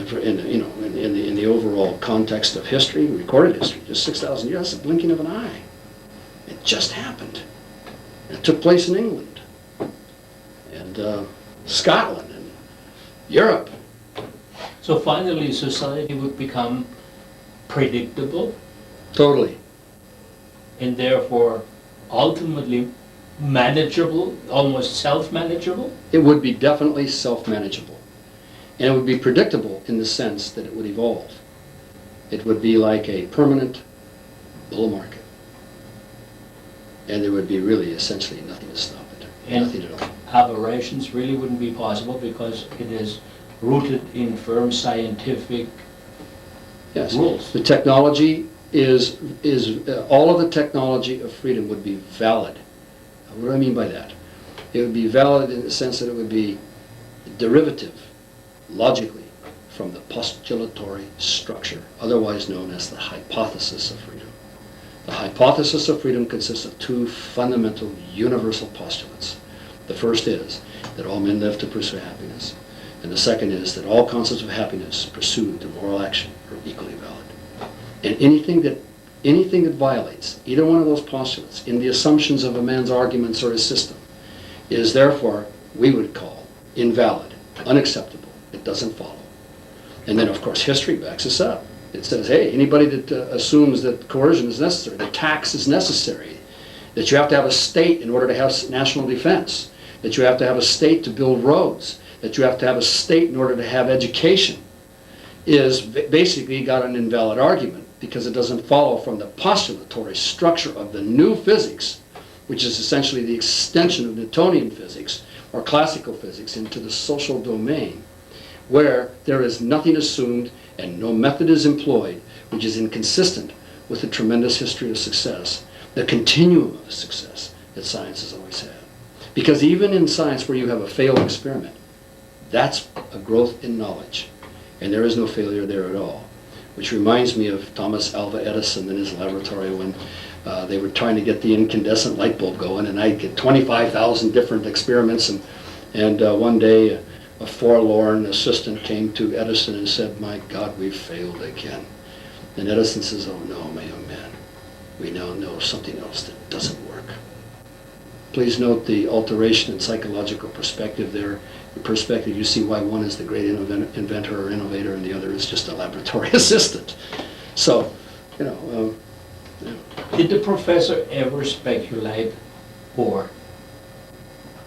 the overall context of history, recorded history, just 6,000 years, that's a blinking of an eye. It just happened. It took place in England, and Scotland, and Europe. So finally, society would become predictable. Totally. And therefore, ultimately manageable, almost self-manageable. It would be definitely self-manageable. And it would be predictable in the sense that it would evolve. It would be like a permanent bull market. And there would be really essentially nothing to stop it. And nothing at all. Aberrations really wouldn't be possible because it is rooted in firm scientific rules. The technology is all of the technology of freedom would be valid. What do I mean by that? It would be valid in the sense that it would be derivative, logically, from the postulatory structure, otherwise known as the hypothesis of freedom. The hypothesis of freedom consists of two fundamental universal postulates. The first is that all men live to pursue happiness, and the second is that all concepts of happiness pursued through moral action are equally valid. And anything that violates either one of those postulates in the assumptions of a man's arguments or his system is therefore, we would call invalid, unacceptable. It doesn't follow. And then, of course, history backs us up. It says, hey, anybody that assumes that coercion is necessary, that tax is necessary, that you have to have a state in order to have national defense, that you have to have a state to build roads, that you have to have a state in order to have education, is basically got an invalid argument because it doesn't follow from the postulatory structure of the new physics, which is essentially the extension of Newtonian physics or classical physics into the social domain, where there is nothing assumed and no method is employed, which is inconsistent with the tremendous history of success, the continuum of success that science has always had. Because even in science where you have a failed experiment, that's a growth in knowledge, and there is no failure there at all. Which reminds me of Thomas Alva Edison in his laboratory when they were trying to get the incandescent light bulb going, and I'd get 25,000 different experiments, and one day a forlorn assistant came to Edison and said, "My God, we've failed again." And Edison says, "Oh no, my young man, we now know something else that doesn't work." Please note the alteration in psychological perspective there. In perspective, you see why one is the great inventor or innovator and the other is just a laboratory assistant. So, Did the professor ever speculate or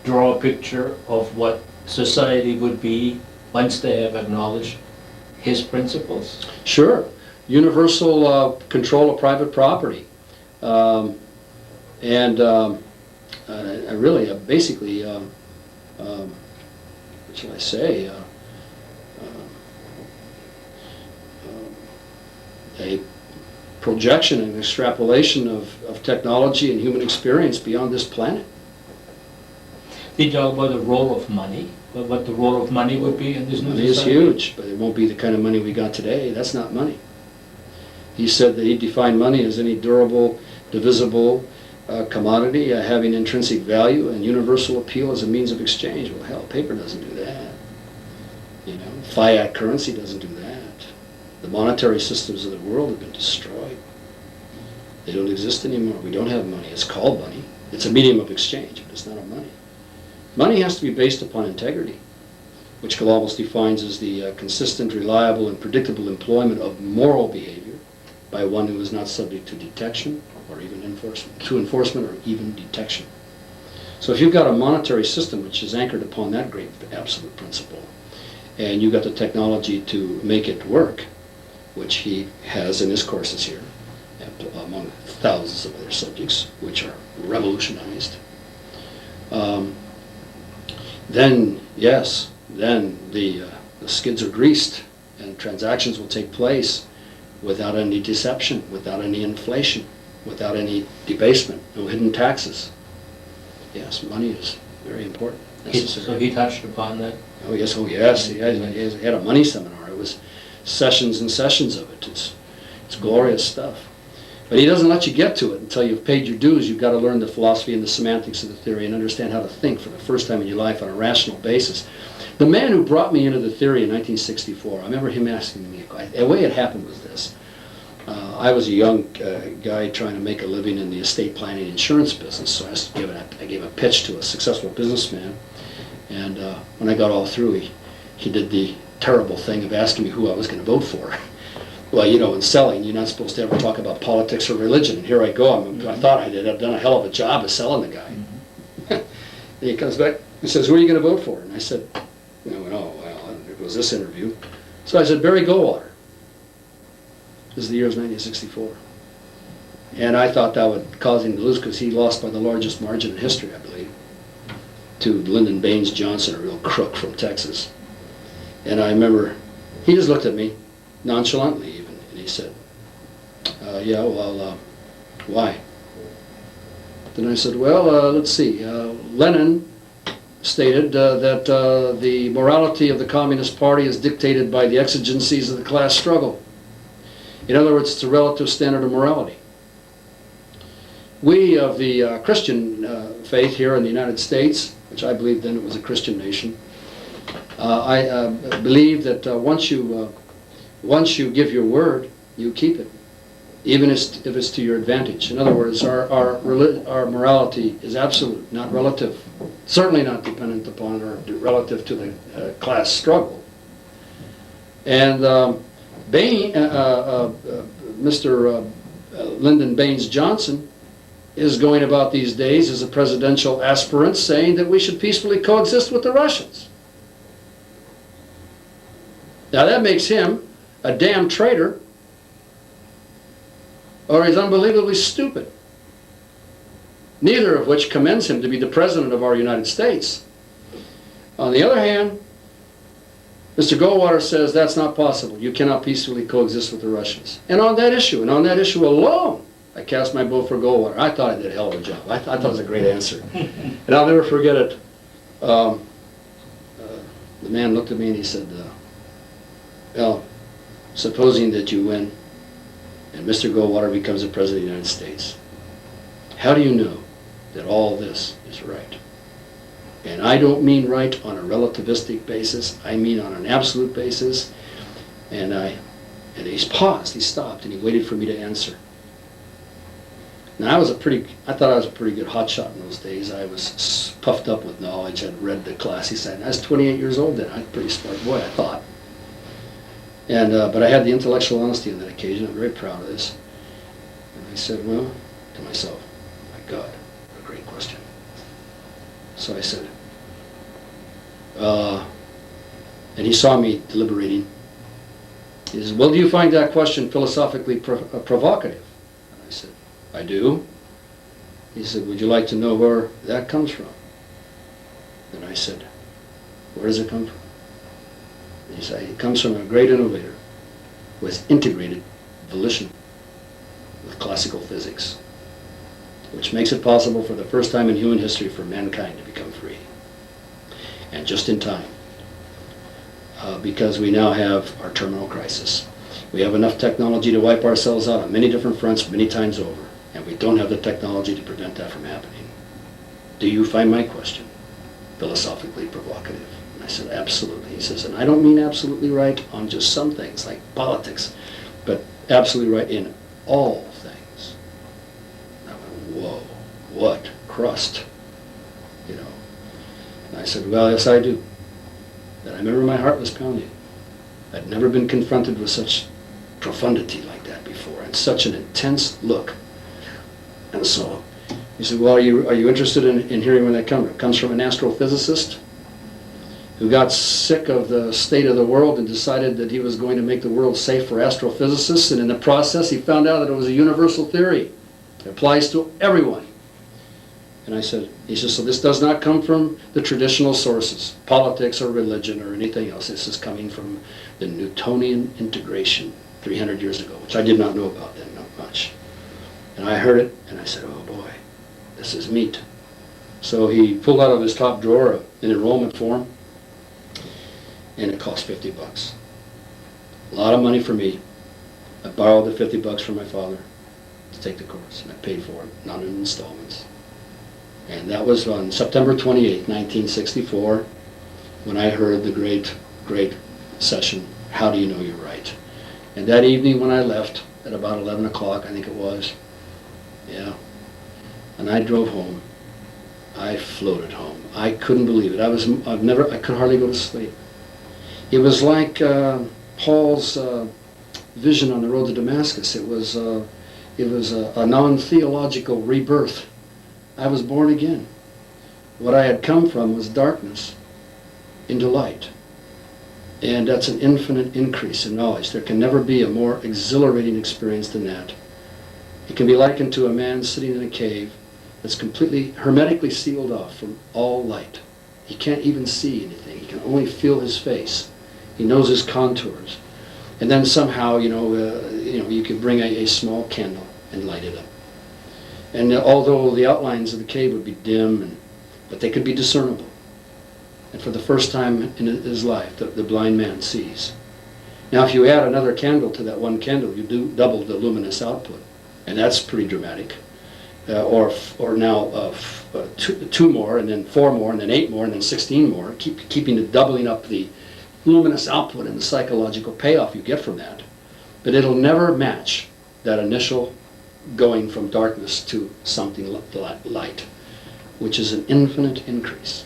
draw a picture of what society would be once they have acknowledged his principles? Sure. Universal control of private property. Really, basically, what shall I say? A projection and extrapolation of technology and human experience beyond this planet. Did you talk about the role of money? What the role of money would be in this new Money is society? huge, but it won't be the kind of money we got today. That's not money. He said that he defined money as any durable, divisible commodity having intrinsic value and universal appeal as a means of exchange. Well, hell, paper doesn't do that. You know, fiat currency doesn't do that. The monetary systems of the world have been destroyed. They don't exist anymore. We don't have money. It's called money. It's a medium of exchange, but it's not a money. Money has to be based upon integrity, which Galambos defines as the consistent, reliable, and predictable employment of moral behavior by one who is not subject to detection or even enforcement or even detection. So if you've got a monetary system which is anchored upon that great absolute principle, and you've got the technology to make it work, which he has in his courses here, among thousands of other subjects, which are revolutionized, then, yes, then the skids are greased and transactions will take place without any deception, without any inflation, without any debasement, no hidden taxes. Yes, money is very important. So he touched upon that? Oh yes, oh yes. He had a money seminar. It was sessions and sessions of it. It's glorious stuff. But he doesn't let you get to it until you've paid your dues. You've got to learn the philosophy and the semantics of the theory and understand how to think for the first time in your life on a rational basis. The man who brought me into the theory in 1964, I remember him asking me, the way it happened was this. I was a young guy trying to make a living in the estate planning insurance business, so I gave a pitch to a successful businessman, and when I got all through, he did the terrible thing of asking me who I was going to vote for. Well, you know, in selling, you're not supposed to ever talk about politics or religion, and here I go. I thought I'd done a hell of a job of selling the guy. And he comes back and says, who are you going to vote for? And I said, oh, well, it was this interview. So I said, Barry Goldwater. This is the year of 1964. And I thought that would cause him to lose because he lost by the largest margin in history, I believe, to Lyndon Baines Johnson, a real crook from Texas. And I remember he just looked at me nonchalantly even, and he said, yeah, well, why? Then I said, well, let's see. Lenin stated that the morality of the Communist Party is dictated by the exigencies of the class struggle. In other words, it's a relative standard of morality. We of the Christian faith here in the United States, which I believe then it was a Christian nation, I believe that once you give your word, you keep it, even if it's to your advantage. In other words, our morality is absolute, not relative. Certainly not dependent upon or relative to the class struggle. And Mr. Lyndon Baines Johnson is going about these days as a presidential aspirant saying that we should peacefully coexist with the Russians. Now that makes him a damn traitor, or he's unbelievably stupid. Neither of which commends him to be the president of our United States. On the other hand, Mr. Goldwater says that's not possible. You cannot peacefully coexist with the Russians. And on that issue alone, I cast my vote for Goldwater. I thought I did a hell of a job. I thought it was a great answer. And I'll never forget it. The man looked at me and he said, well, supposing that you win and Mr. Goldwater becomes the President of the United States, how do you know that all this is right? And I don't mean right on a relativistic basis. I mean on an absolute basis. And he paused, he stopped, and he waited for me to answer. Now I thought I was a pretty good hotshot in those days. I was puffed up with knowledge. I'd read the class he said. I was 28 years old then. I was a pretty smart boy, I thought. And but I had the intellectual honesty on that occasion. I'm very proud of this. And I said, well, to myself, my God, what a great question. So I said, And he saw me deliberating. He says, well, do you find that question philosophically provocative? And I said, I do. He said, would you like to know where that comes from? And I said, where does it come from? And he said, it comes from a great innovator who has integrated volition with classical physics, which makes it possible for the first time in human history for mankind to become free. And just in time. Because we now have our terminal crisis. We have enough technology to wipe ourselves out on many different fronts many times over, and we don't have the technology to prevent that from happening. Do you find my question philosophically provocative? And I said, absolutely. He says, and I don't mean absolutely right on just some things, like politics, but absolutely right in all things. And I went, whoa, what crust? You know. And I said, well, yes, I do. And I remember my heart was pounding. I'd never been confronted with such profundity like that before, and such an intense look. And so he said, well, are you interested in hearing where that comes from? It comes from an astrophysicist who got sick of the state of the world and decided that he was going to make the world safe for astrophysicists, and in the process he found out that it was a universal theory. It applies to everyone. And I said, he says, so this does not come from the traditional sources, politics or religion or anything else. This is coming from the Newtonian integration 300 years ago, which I did not know about then, not much. And I heard it, and I said, oh boy, this is meat. So he pulled out of his top drawer an enrollment form, and it cost $50. A lot of money for me. I borrowed the $50 from my father to take the course, and I paid for it, not in installments. And that was on September 28, 1964, when I heard the great session, How Do You Know You're Right? And that evening when I left, at about 11 o'clock, I think it was, yeah, and I drove home, I floated home. I couldn't believe it. I could hardly go to sleep. It was like Paul's vision on the road to Damascus. It was a non-theological rebirth. I was born again. What I had come from was darkness into light. And that's an infinite increase in knowledge. There can never be a more exhilarating experience than that. It can be likened to a man sitting in a cave that's completely hermetically sealed off from all light. He can't even see anything. He can only feel his face. He knows his contours. And then somehow, you could bring a small candle and light it up. And although the outlines of the cave would be dim, but they could be discernible. And for the first time in his life, the blind man sees. Now, if you add another candle to that one candle, you do double the luminous output. And that's pretty dramatic. Or now two more, and then 4 more, and then 8 more, and then 16 more, keeping it doubling up the luminous output and the psychological payoff you get from that. But it'll never match that initial going from darkness to something light, which is an infinite increase.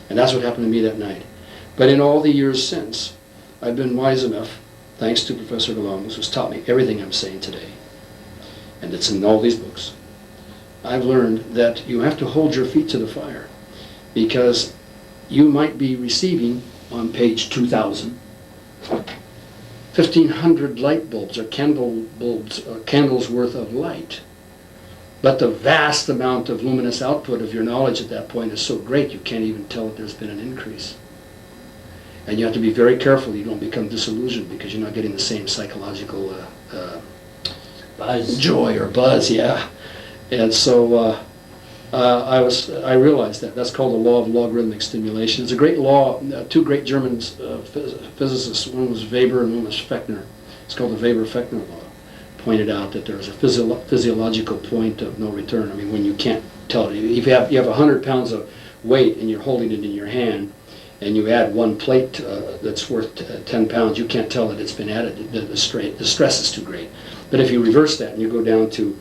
And that's what happened to me that night. But in all the years since, I've been wise enough, thanks to Professor Galambos, who's taught me everything I'm saying today, and it's in all these books. I've learned that you have to hold your feet to the fire, because you might be receiving on page 2000 1,500 light bulbs or candles worth of light. But the vast amount of luminous output of your knowledge at that point is so great you can't even tell that there's been an increase. And you have to be very careful you don't become disillusioned because you're not getting the same psychological buzz. Joy or buzz, yeah. And so I realized that. That's called the Law of Logarithmic Stimulation. It's a great law. Two great German physicists, one was Weber and one was Fechner. It's called the Weber-Fechner law. Pointed out that there's a physiological point of no return. I mean, when you can't tell it. If you have 100 pounds of weight and you're holding it in your hand, and you add one plate that's worth 10 pounds, you can't tell that it's been added. The stress is too great. But if you reverse that and you go down to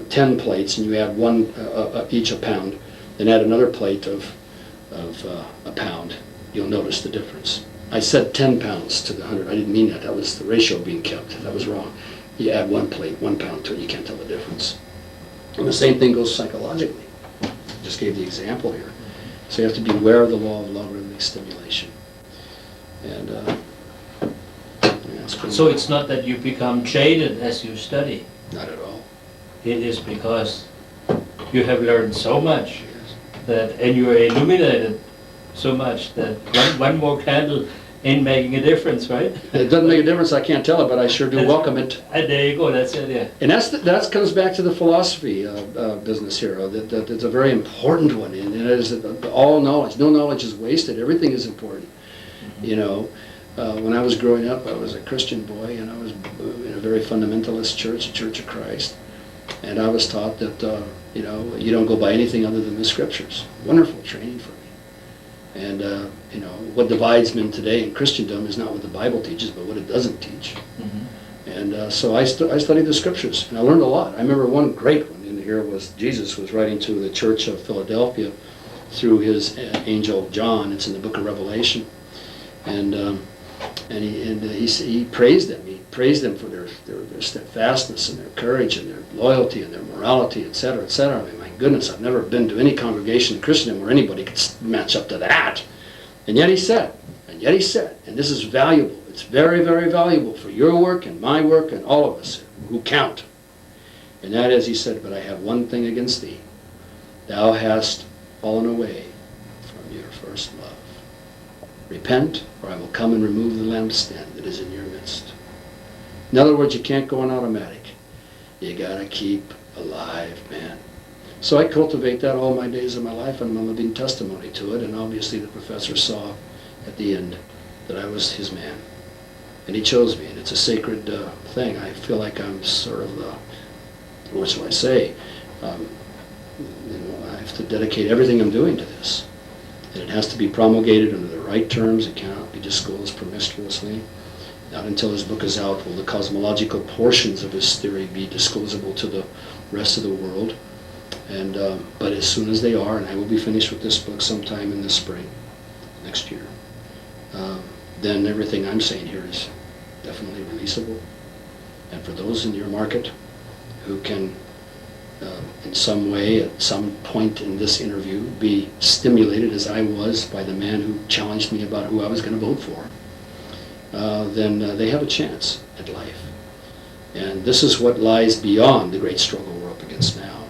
10 plates and you add one each a pound, then add another plate of a pound, you'll notice the difference. I said 10 pounds to the 100. I didn't mean that. That was the ratio being kept. That was wrong. You add 1 plate, 1 pound to it, you can't tell the difference. And the same thing goes psychologically. Just gave the example here. So you have to be aware of the law of logarithmic stimulation. And So it's not that you become jaded as you study. not at all. It is because you have learned so much that, and you are illuminated so much that one more candle ain't making a difference, right? It doesn't make a difference, I can't tell it, but I sure do welcome it. And there you go, that's it, yeah. And that comes back to the philosophy business here. That it's a very important one, and it is that all knowledge, no knowledge is wasted. Everything is important. You know, when I was growing up, I was a Christian boy, and I was in a very fundamentalist church, the Church of Christ, and I was taught that you know, you don't go by anything other than the Scriptures. Wonderful training for me. And you know, what divides men today in Christendom is not what the Bible teaches, but what it doesn't teach. And so I studied the Scriptures, and I learned a lot. I remember one great one in here was Jesus was writing to the church of Philadelphia through his angel John. It's in the book of Revelation. And he praised them. He praised them for their steadfastness and their courage and their loyalty and their morality, etc., etc. I mean, my goodness, I've never been to any congregation in Christendom where anybody could match up to that. And yet he said, and this is valuable. It's very, very valuable for your work and my work and all of us who count. And that is, he said, but I have one thing against thee. Thou hast fallen away from your first love. Repent, or I will come and remove the lampstand that is in your midst. In other words, you can't go on automatic. You gotta keep alive, man. So I cultivate that all my days of my life, and I'm a living testimony to it, and obviously the professor saw at the end that I was his man. And he chose me, and it's a sacred thing. I feel like I'm sort of the, what shall I say, you know, I have to dedicate everything I'm doing to this. And it has to be promulgated under the right terms. It cannot be disclosed promiscuously. Not until his book is out will the cosmological portions of his theory be disclosable to the rest of the world. And but as soon as they are, and I will be finished with this book sometime in the spring, next year, then everything I'm saying here is definitely releasable. And for those in your market who can in some way, at some point in this interview, be stimulated as I was by the man who challenged me about who I was going to vote for, then they have a chance at life. And this is what lies beyond the great struggle we're up against now.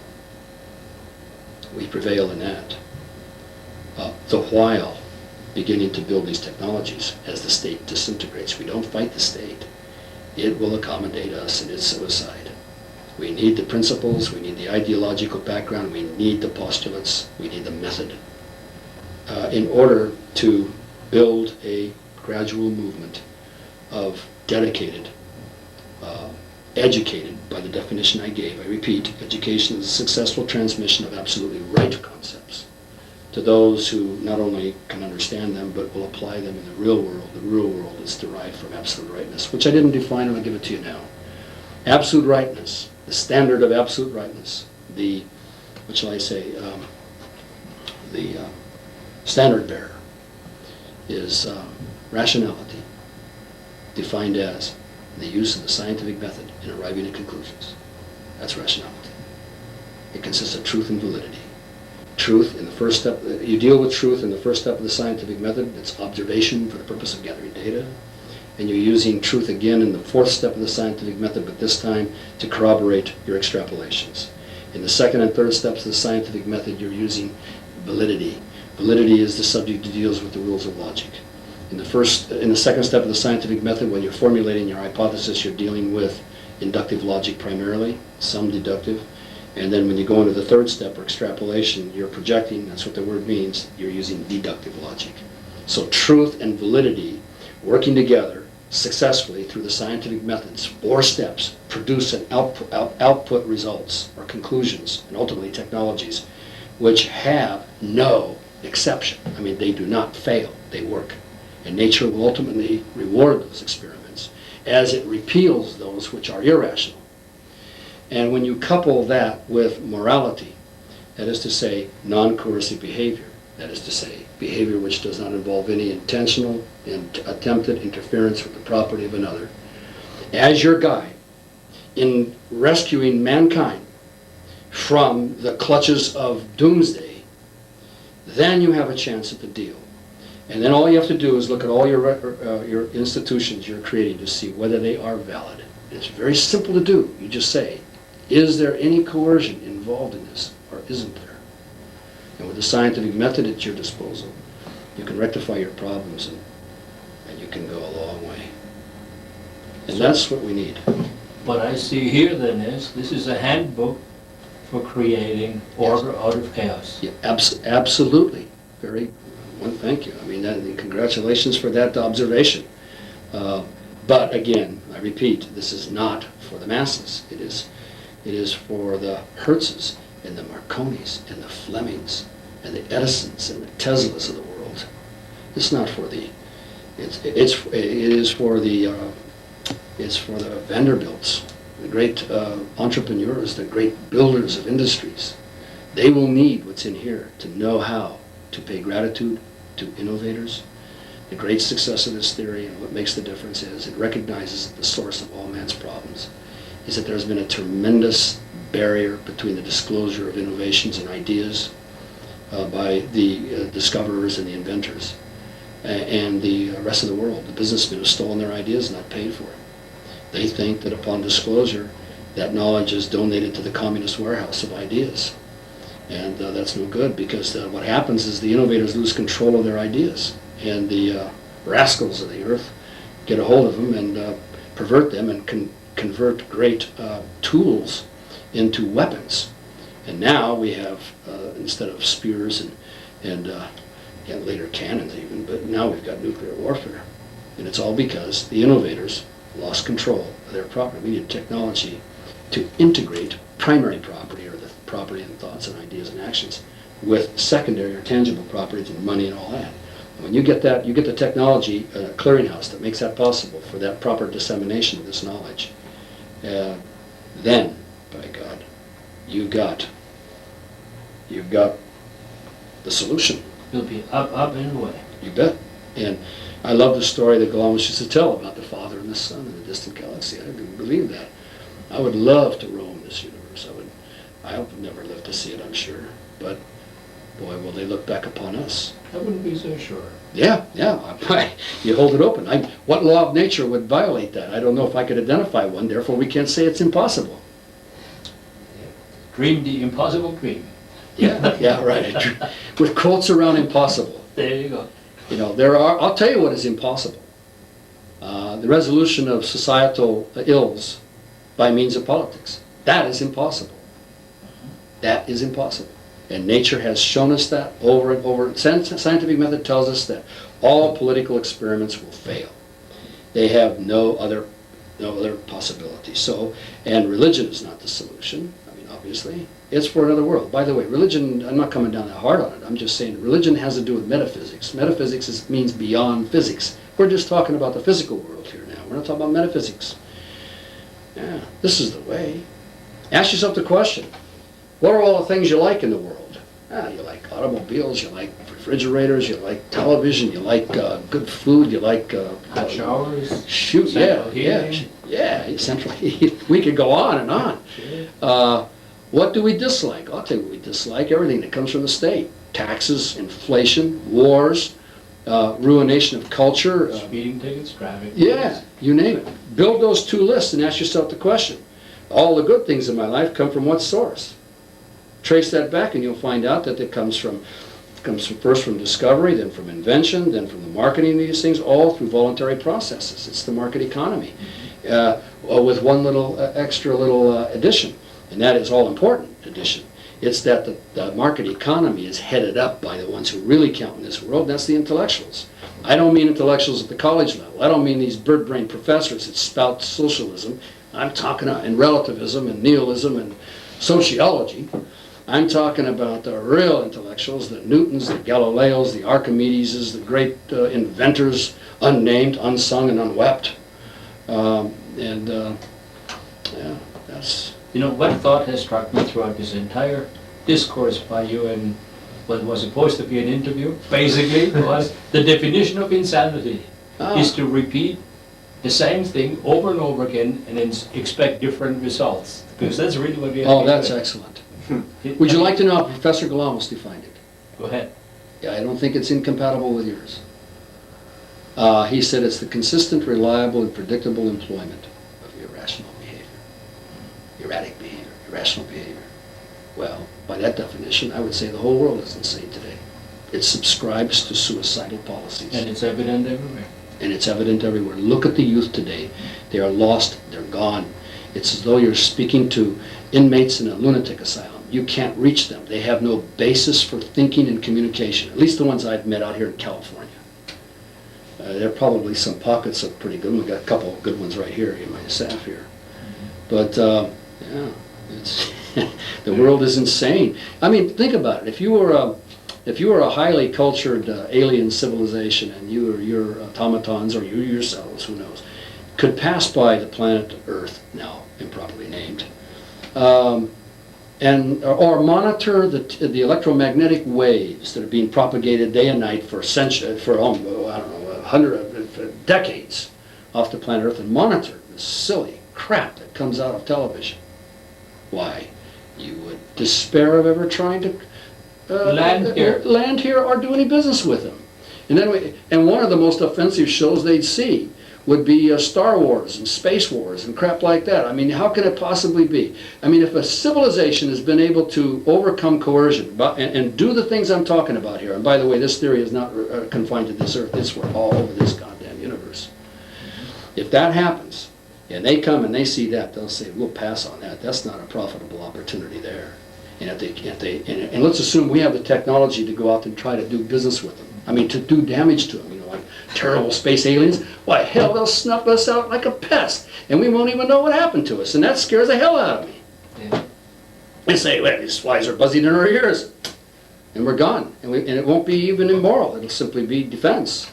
We prevail in that. The while beginning to build these technologies as the state disintegrates. We don't fight the state. It will accommodate us in its suicide. We need the principles, we need the ideological background, we need the postulates, we need the method in order to build a gradual movement of dedicated, educated by the definition I gave. I repeat, education is a successful transmission of absolutely right concepts to those who not only can understand them but will apply them in the real world. The real world is derived from absolute rightness, which I didn't define, and I'll give it to you now. Absolute rightness. The standard of absolute rightness, the, what shall I say, the standard bearer is rationality, defined as the use of the scientific method in arriving at conclusions. That's rationality. It consists of truth and validity. Truth in the first step, you deal with truth in the first step of the scientific method, it's observation for the purpose of gathering data. And you're using truth again in the fourth step of the scientific method, but this time to corroborate your extrapolations. In the second and third steps of the scientific method, you're using validity. Validity is the subject that deals with the rules of logic. In the second step of the scientific method, when you're formulating your hypothesis, you're dealing with inductive logic primarily, some deductive. And then when you go into the third step, or extrapolation, you're projecting, that's what the word means, you're using deductive logic. So truth and validity working together successfully through the scientific methods, 4 steps, produce an output results or conclusions, and ultimately technologies, which have no exception. I mean, they do not fail, they work. And nature will ultimately reward those experiments as it repeals those which are irrational. And when you couple that with morality, that is to say, non-coercive behavior, that is to say, behavior which does not involve any intentional and attempted interference with the property of another, as your guide in rescuing mankind from the clutches of doomsday, then you have a chance at the deal. And then all you have to do is look at all your institutions you're creating to see whether they are valid. It's very simple to do. You just say, is there any coercion involved in this, or isn't there? And with the scientific method at your disposal, you can rectify your problems, and you can go a long way. And that's what we need. What I see here then is, this is a handbook for creating order out of chaos. Yeah, absolutely. Thank you. I mean, congratulations for that observation. But again, I repeat, this is not for the masses. It is for the Hertzes and the Marconis and the Flemings and the Edisons and the Teslas of the world. It's not for the. It is for the. It's for the Vanderbilts, the great entrepreneurs, the great builders of industries. They will need what's in here to know how to pay gratitude to innovators. The great success of this theory, and what makes the difference, is it recognizes that the source of all man's problems is that there's been a tremendous barrier between the disclosure of innovations and ideas by the discoverers and the inventors and the rest of the world. The businessmen have stolen their ideas and not paid for it. They think that upon disclosure, that knowledge is donated to the communist warehouse of ideas. And that's no good, because what happens is the innovators lose control of their ideas, and the rascals of the earth get a hold of them and pervert them and convert great tools into weapons. And now we have, instead of spears and later cannons even, but now we've got nuclear warfare. And it's all because the innovators lost control of their property. We need technology to integrate primary property, or the property and thoughts and ideas and actions, with secondary or tangible properties and money and all that. And when you get that, you get the technology clearinghouse that makes that possible for that proper dissemination of this knowledge. Then, by God, you've got the solution. You'll be up and away. You bet. And I love the story that Galambos used to tell about the Father and the Son in the distant galaxy. I didn't believe that. I would love to roam this universe. I hope I'll never live to see it, I'm sure. But boy, will they look back upon us. I wouldn't be so sure. Yeah. You hold it open. What law of nature would violate that? I don't know if I could identify one, therefore we can't say it's impossible. Dream the impossible dream. Yeah, right. With quotes around impossible. There you go. You know, I'll tell you what is impossible. The resolution of societal ills by means of politics. That is impossible. That is impossible. And nature has shown us that over and over. Scientific method tells us that all political experiments will fail. They have no other possibility. And religion is not the solution. I mean, obviously, it's for another world. By the way, religion, I'm not coming down that hard on it. I'm just saying religion has to do with metaphysics. Metaphysics means beyond physics. We're just talking about the physical world here now. We're not talking about metaphysics. Yeah, this is the way. Ask yourself the question, what are all the things you like in the world? You like automobiles, you like refrigerators, you like television, you like good food, you like hot showers. Shoot, yeah, central heat. We could go on and on. Sure. What do we dislike? I'll tell you what we dislike. Everything that comes from the state. Taxes, inflation, wars, ruination of culture. Speeding tickets, traffic. Yeah, you name it. Build those two lists and ask yourself the question. All the good things in my life come from what source? Trace that back and you'll find out that it comes first from discovery, then from invention, then from the marketing of these things, all through voluntary processes. It's the market economy. With one extra little addition, and that is all important addition. It's that the market economy is headed up by the ones who really count in this world, and that's the intellectuals. I don't mean intellectuals at the college level. I don't mean these bird-brained professors that spout socialism. I'm talking in relativism and nihilism and sociology. I'm talking about the real intellectuals, the Newtons, the Galileos, the Archimedeses, the great inventors, unnamed, unsung, and unwept. That's... You know, what thought has struck me throughout this entire discourse by you, and what was supposed to be an interview, basically, was the definition of insanity is to repeat the same thing over and over again and then expect different results. Because that's really what we have to do. Oh, that's excellent. Would you like to know how Professor Galambos defined it? Go ahead. Yeah, I don't think it's incompatible with yours. He said it's the consistent, reliable, and predictable employment of irrational behavior. Erratic behavior, irrational behavior. Well, by that definition, I would say the whole world is insane today. It subscribes to suicidal policies. And it's evident everywhere. And it's evident everywhere. Look at the youth today. They are lost, they're gone. It's as though you're speaking to inmates in a lunatic asylum. You can't reach them. They have no basis for thinking and communication, at least the ones I've met out here in California. There are probably some pockets of pretty good ones. We've got a couple of good ones right here in my staff here. But, yeah, it's the world is insane. I mean, think about it. If you were a highly cultured alien civilization and you or your automatons or you yourselves, who knows, could pass by the planet Earth, now improperly named, or monitor the electromagnetic waves that are being propagated day and night for centuries, for I don't know, for decades off the planet Earth, and monitor the silly crap that comes out of television. Why? You would despair of ever trying to land here or do any business with them. And one of the most offensive shows they'd see would be Star Wars and Space Wars and crap like that. I mean, how can it possibly be? I mean, if a civilization has been able to overcome coercion and do the things I'm talking about here, and by the way, this theory is not confined to this Earth, it's all over this goddamn universe. If that happens, and they come and they see that, they'll say, we'll pass on that. That's not a profitable opportunity there. And and let's assume we have the technology to go out and try to do business with them. I mean, to do damage to them, like terrible space aliens. Why, hell, they'll snuff us out like a pest, and we won't even know what happened to us, and that scares the hell out of me. Yeah. They say, well, these flies are buzzing in our ears, and we're gone, and it won't be even immoral. It'll simply be defense.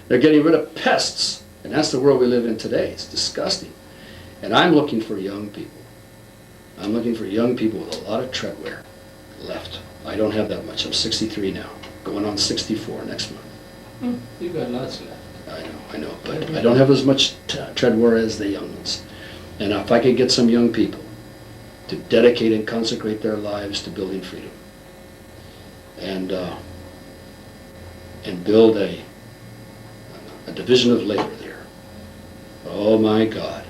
They're getting rid of pests, and that's the world we live in today. It's disgusting. And I'm looking for young people. I'm looking for young people with a lot of treadwear left. I don't have that much. I'm 63 now, going on 64 next month. You've got lots left. I know, but I don't have as much treadwear as the young ones. And if I could get some young people to dedicate and consecrate their lives to building freedom, and build a division of labor there, oh my God,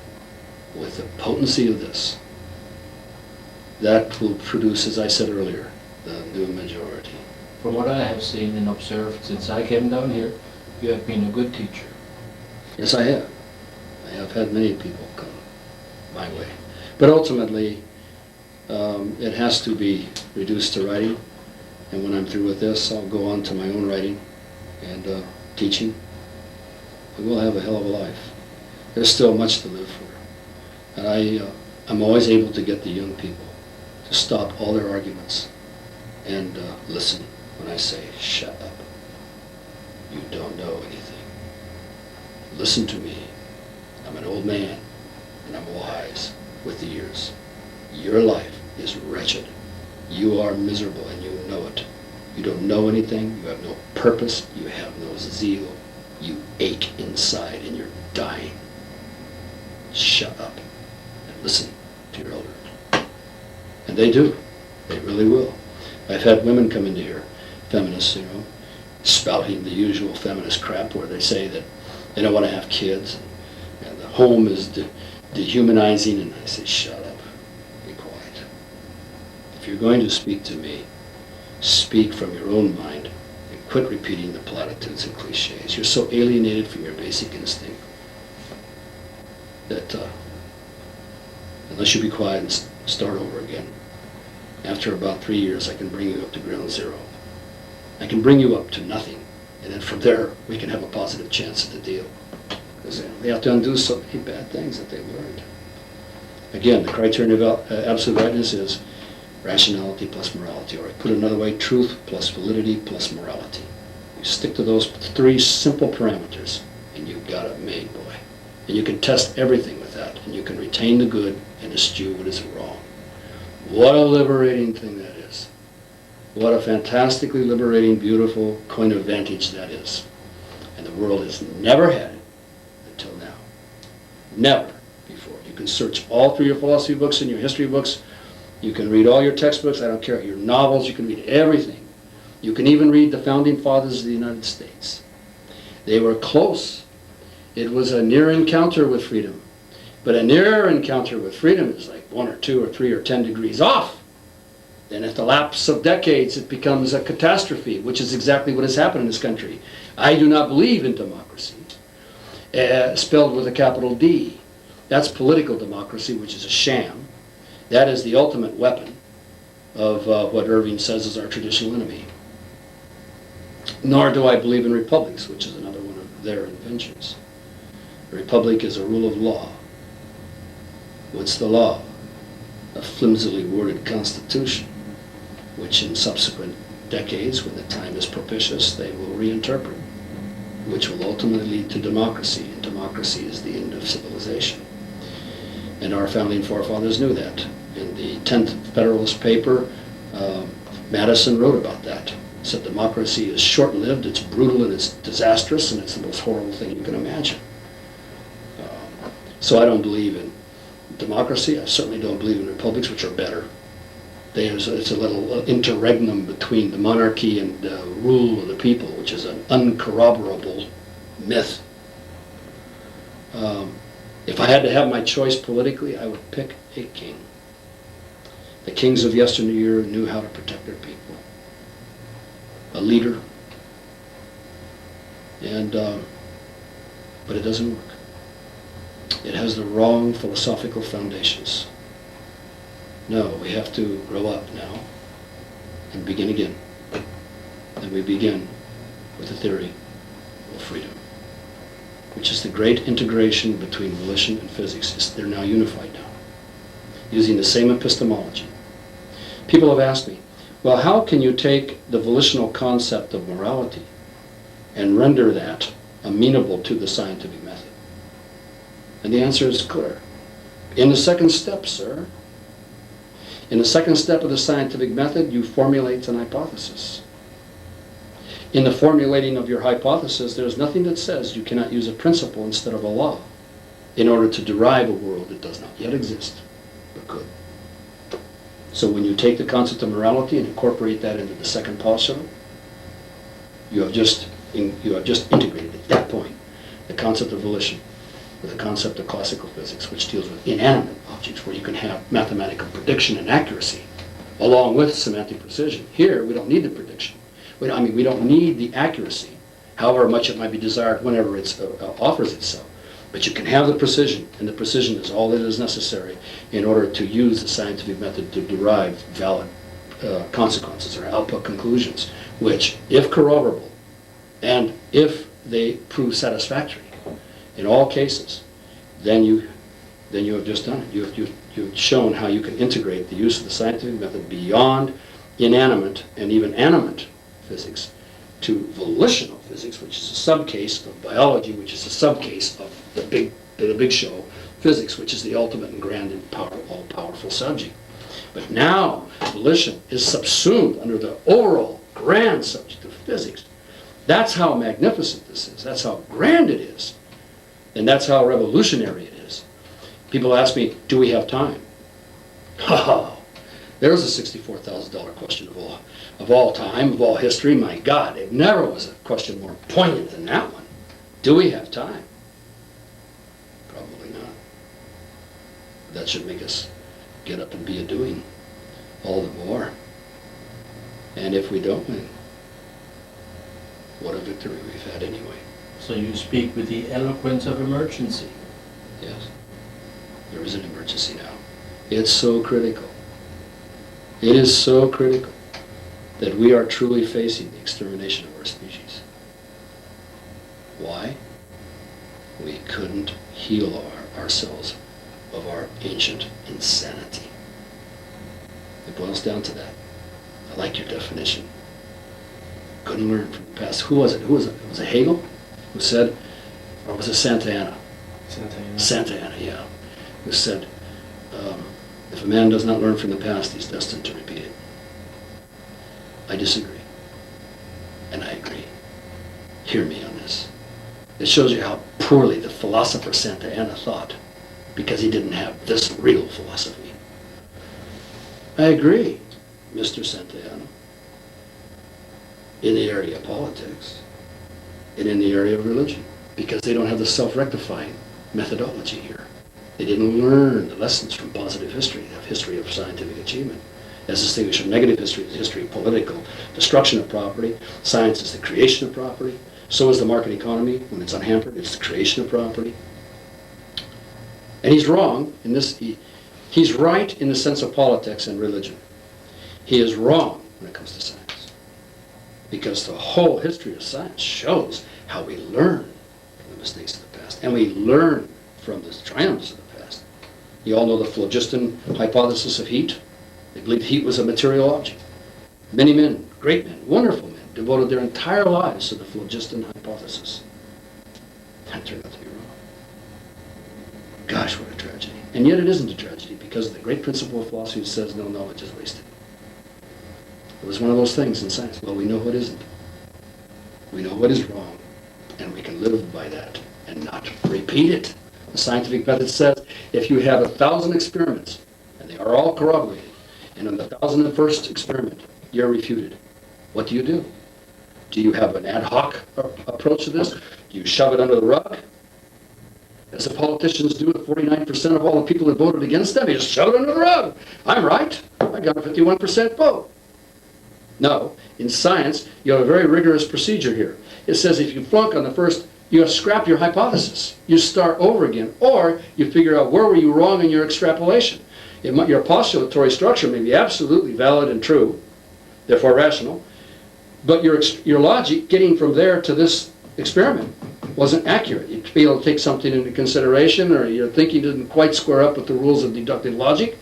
with the potency of this, that will produce, as I said earlier, the new majority. From what I have seen and observed since I came down here, you have been a good teacher. Yes, I have. I have had many people come my way. But ultimately, it has to be reduced to writing. And when I'm through with this, I'll go on to my own writing and teaching. We will have a hell of a life. There's still much to live for. And I'm always able to get the young people to stop all their arguments and listen when I say, shut up. You don't know anything. Listen to me. I'm an old man, and I'm wise with the years. Your life is wretched. You are miserable, and you know it. You don't know anything. You have no purpose. You have no zeal. You ache inside, and you're dying. Shut up and listen to your elders. And they do. They really will. I've had women come into here, feminists, spouting the usual feminist crap where they say that they don't want to have kids and the home is dehumanizing, and I say, shut up, be quiet. If you're going to speak to me, speak from your own mind and quit repeating the platitudes and cliches. You're so alienated from your basic instinct that unless you be quiet and start over again, after about 3 years I can bring you up to ground zero. I can bring you up to nothing, and then from there we can have a positive chance at the deal. Because they have to undo so many bad things that they've learned. Again, the criterion of absolute rightness is rationality plus morality, or put another way, truth plus validity plus morality. You stick to those 3 simple parameters, and you've got it made, boy. And you can test everything with that, and you can retain the good and eschew what is wrong. What a liberating thing that is. What a fantastically liberating, beautiful coin of vantage that is. And the world has never had it until now. Never before. You can search all through your philosophy books and your history books. You can read all your textbooks. I don't care. Your novels. You can read everything. You can even read the Founding Fathers of the United States. They were close. It was a near encounter with freedom. But a near encounter with freedom is like 1 or 2 or 3 or 10 degrees off. Then at the lapse of decades, it becomes a catastrophe, which is exactly what has happened in this country. I do not believe in democracy, spelled with a capital D. That's political democracy, which is a sham. That is the ultimate weapon of what Irving says is our traditional enemy. Nor do I believe in republics, which is another one of their inventions. A republic is a rule of law. What's the law? A flimsily worded constitution, which in subsequent decades, when the time is propitious, they will reinterpret, which will ultimately lead to democracy, and democracy is the end of civilization. And our founding forefathers knew that. In the 10th Federalist paper, Madison wrote about that. He said democracy is short-lived, it's brutal, and it's disastrous, and it's the most horrible thing you can imagine. So I don't believe in democracy. I certainly don't believe in republics, which are better. It's a little interregnum between the monarchy and rule of the people, which is an uncorroborable myth. If I had to have my choice politically, I would pick a king. The kings of yesteryear knew how to protect their people. A leader. But it doesn't work. It has the wrong philosophical foundations. No, we have to grow up now and begin again. And we begin with the theory of freedom, which is the great integration between volition and physics. They're now unified now, using the same epistemology. People have asked me, well, how can you take the volitional concept of morality and render that amenable to the scientific method? And the answer is clear. In the second step, sir, in the second step of the scientific method, you formulate an hypothesis. In the formulating of your hypothesis, there's nothing that says you cannot use a principle instead of a law in order to derive a world that does not yet exist, but could. So when you take the concept of morality and incorporate that into the second postulate, you have just integrated at that point the concept of volition with the concept of classical physics, which deals with inanimate objects, where you can have mathematical prediction and accuracy, along with semantic precision. Here, we don't need the prediction. We don't need the accuracy, however much it might be desired whenever it offers itself. But you can have the precision, and the precision is all that is necessary in order to use the scientific method to derive valid consequences or output conclusions, which, if corroborable, and if they prove satisfactory, in all cases, then you have just done it. You've shown how you can integrate the use of the scientific method beyond inanimate and even animate physics to volitional physics, which is a subcase of biology, which is a subcase of the big show, physics, which is the ultimate and grand and all-powerful subject. But now volition is subsumed under the overall grand subject of physics. That's how magnificent this is. That's how grand it is. And that's how revolutionary it is. People ask me, do we have time? There's a $64,000 question of all time, of all history. My God, there never was a question more poignant than that one. Do we have time? Probably not. That should make us get up and be a-doing all the more. And if we don't win, what a victory we've had anyway. So you speak with the eloquence of emergency. Yes. There is an emergency now. It's so critical. It is so critical that we are truly facing the extermination of our species. Why? We couldn't heal ourselves of our ancient insanity. It boils down to that. I like your definition. Couldn't learn from the past. Who was it? Was it Hegel who said, or was it Santa Anna? Santa Anna, yeah. Who said, if a man does not learn from the past, he's destined to repeat it. I disagree. And I agree. Hear me on this. It shows you how poorly the philosopher Santa Anna thought, because he didn't have this real philosophy. I agree, Mr. Santa Anna. in the area of politics and in the area of religion, because they don't have the self-rectifying methodology here. They didn't learn the lessons from positive history, the history of scientific achievement, as distinguished from negative history, the history of political destruction of property. Science is the creation of property. So is the market economy. When it's unhampered, it's the creation of property. And he's wrong in this. He's right in the sense of politics and religion. He is wrong when it comes to science, because the whole history of science shows how we learn from the mistakes of the past, and we learn from the triumphs of the past. You all know the phlogiston hypothesis of heat. They believed heat was a material object. Many men, great men, wonderful men, devoted their entire lives to the phlogiston hypothesis. That turned out to be wrong. Gosh, what a tragedy. And yet it isn't a tragedy, because of the great principle of philosophy that says no knowledge is wasted. It was one of those things in science. Well, we know what isn't. We know what is wrong, and we can live by that and not repeat it. The scientific method says if you have 1,000 experiments, and they are all corroborated, and on the 1,001st experiment, you're refuted, what do? Do you have an ad hoc approach to this? Do you shove it under the rug? As the politicians do with 49% of all the people that voted against them, you just shove it under the rug. I'm right. I got a 51% vote. No, in science, you have a very rigorous procedure here. It says if you flunk on the first, you have to scrap your hypothesis. You start over again, or you figure out where were you wrong in your extrapolation. Your postulatory structure may be absolutely valid and true, therefore rational, but your logic getting from there to this experiment wasn't accurate. You failed to take something into consideration, or your thinking didn't quite square up with the rules of deductive logic.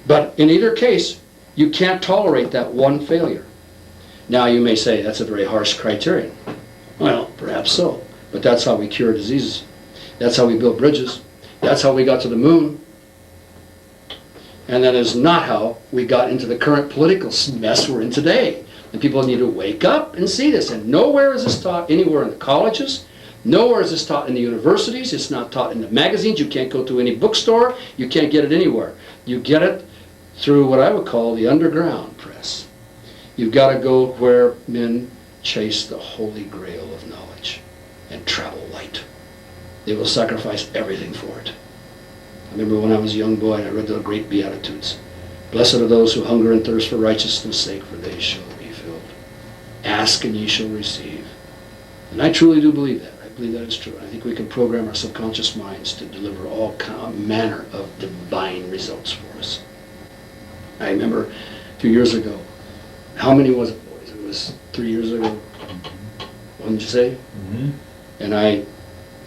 But in either case, you can't tolerate that one failure. Now you may say that's a very harsh criterion. Well, perhaps so, but that's how we cure diseases. That's how we build bridges. That's how we got to the moon. And that is not how we got into the current political mess we're in today. And people need to wake up and see this. And nowhere is this taught anywhere in the colleges. Nowhere is this taught in the universities. It's not taught in the magazines. You can't go to any bookstore. You can't get it anywhere. You get it through what I would call the underground press. You've got to go where men chase the holy grail of knowledge and travel light. They will sacrifice everything for it. I remember when I was a young boy and I read the great Beatitudes. Blessed are those who hunger and thirst for righteousness' sake, for they shall be filled. Ask and ye shall receive. And I truly do believe that. I believe that is true. I think we can program our subconscious minds to deliver all manner of divine results for us. I remember a few years ago, how many was it, boys? It was 3 years ago. What did you say? Mm-hmm. And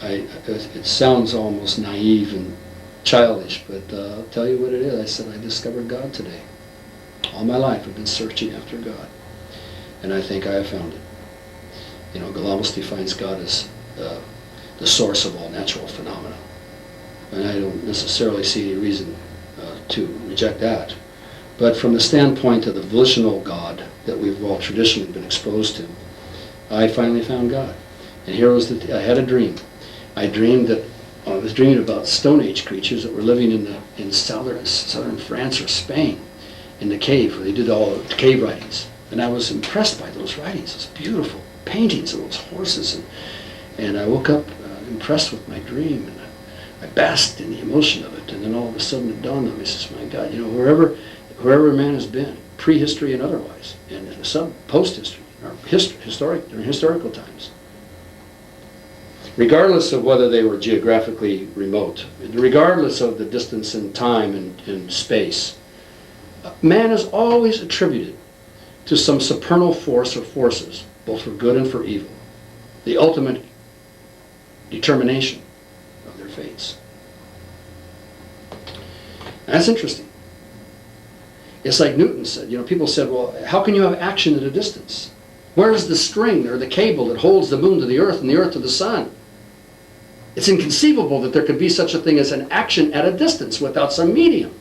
it sounds almost naive and childish, but I'll tell you what it is. I said, I discovered God today. All my life I've been searching after God, and I think I have found it. You know, Galambos defines God as the source of all natural phenomena, and I don't necessarily see any reason to reject that. But from the standpoint of the volitional God that we've all traditionally been exposed to, I finally found God. And here was I had a dream. I dreamed that I was dreaming about Stone Age creatures that were living in southern France or Spain, in the cave where they did all the cave writings. And I was impressed by those writings, those beautiful paintings of those horses. And I woke up impressed with my dream, and I basked in the emotion of it. And then all of a sudden it dawned on me, says, my God, you know, wherever man has been, prehistory and otherwise, and some post-history, or during historical times, regardless of whether they were geographically remote, regardless of the distance in time and space, man is always attributed to some supernal force or forces, both for good and for evil, the ultimate determination of their fates. That's interesting. It's like Newton said, you know, people said, well, how can you have action at a distance? Where is the string or the cable that holds the moon to the earth and the earth to the sun? It's inconceivable that there could be such a thing as an action at a distance without some medium.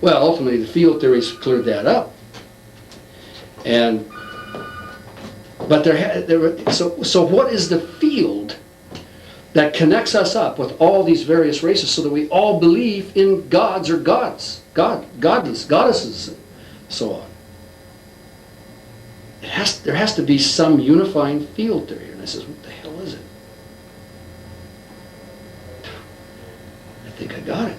Well, ultimately, the field theories cleared that up. So what is the field that connects us up with all these various races so that we all believe in gods or goddesses, and so on? there has to be some unifying field there. And I says, what the hell is it? I think I got it.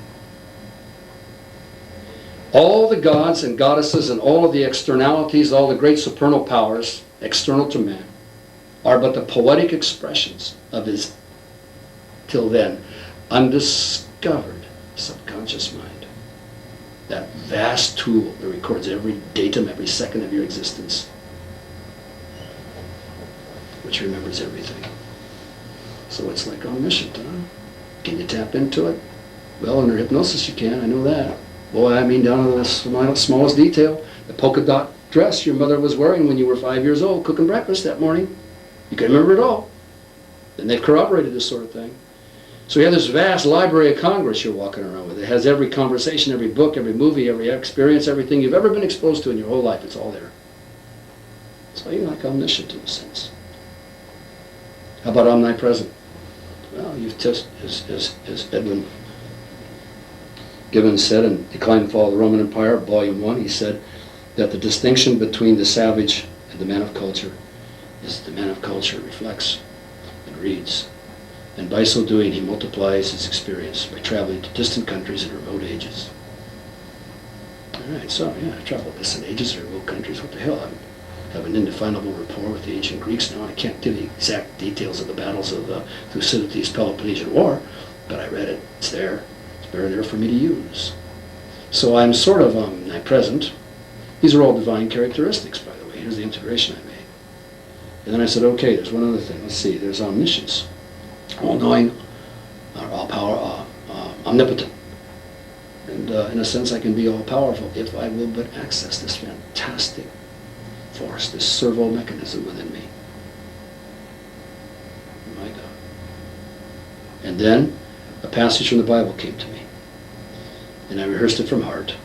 All the gods and goddesses and all of the externalities, all the great supernal powers external to man, are but the poetic expressions of his, till then, undiscovered subconscious mind. That vast tool that records every datum, every second of your existence, which remembers everything. So it's like omniscient, huh? Can you tap into it? Well, under hypnosis you can, I know that. Boy, I mean down to the smallest detail. The polka dot dress your mother was wearing when you were 5 years old, cooking breakfast that morning. You can remember it all. And they've corroborated this sort of thing. So you have this vast Library of Congress you're walking around with. It has every conversation, every book, every movie, every experience, everything you've ever been exposed to in your whole life. It's all there. So you're like omniscient in a sense. How about omnipresent? Well, you've just, as Edwin Gibbon said in Decline and Fall of the Roman Empire, Volume 1, he said that the distinction between the savage and the man of culture is the man of culture reflects and reads. And by so doing, he multiplies his experience by traveling to distant countries and remote ages. All right, so yeah, I travel to distant ages and remote countries. What the hell? I have an indefinable rapport with the ancient Greeks now. I can't give you exact details of the battles of the Thucydides Peloponnesian War, but I read it. It's there. It's better there for me to use. So I'm sort of omnipresent. These are all divine characteristics, by the way. Here's the integration I made. And then I said, okay, there's one other thing. Let's see. There's omniscience. All-knowing, all-power, omnipotent. And in a sense, I can be all-powerful if I will but access this fantastic force, this servo mechanism within me. My God. And then a passage from the Bible came to me. And I rehearsed it from heart,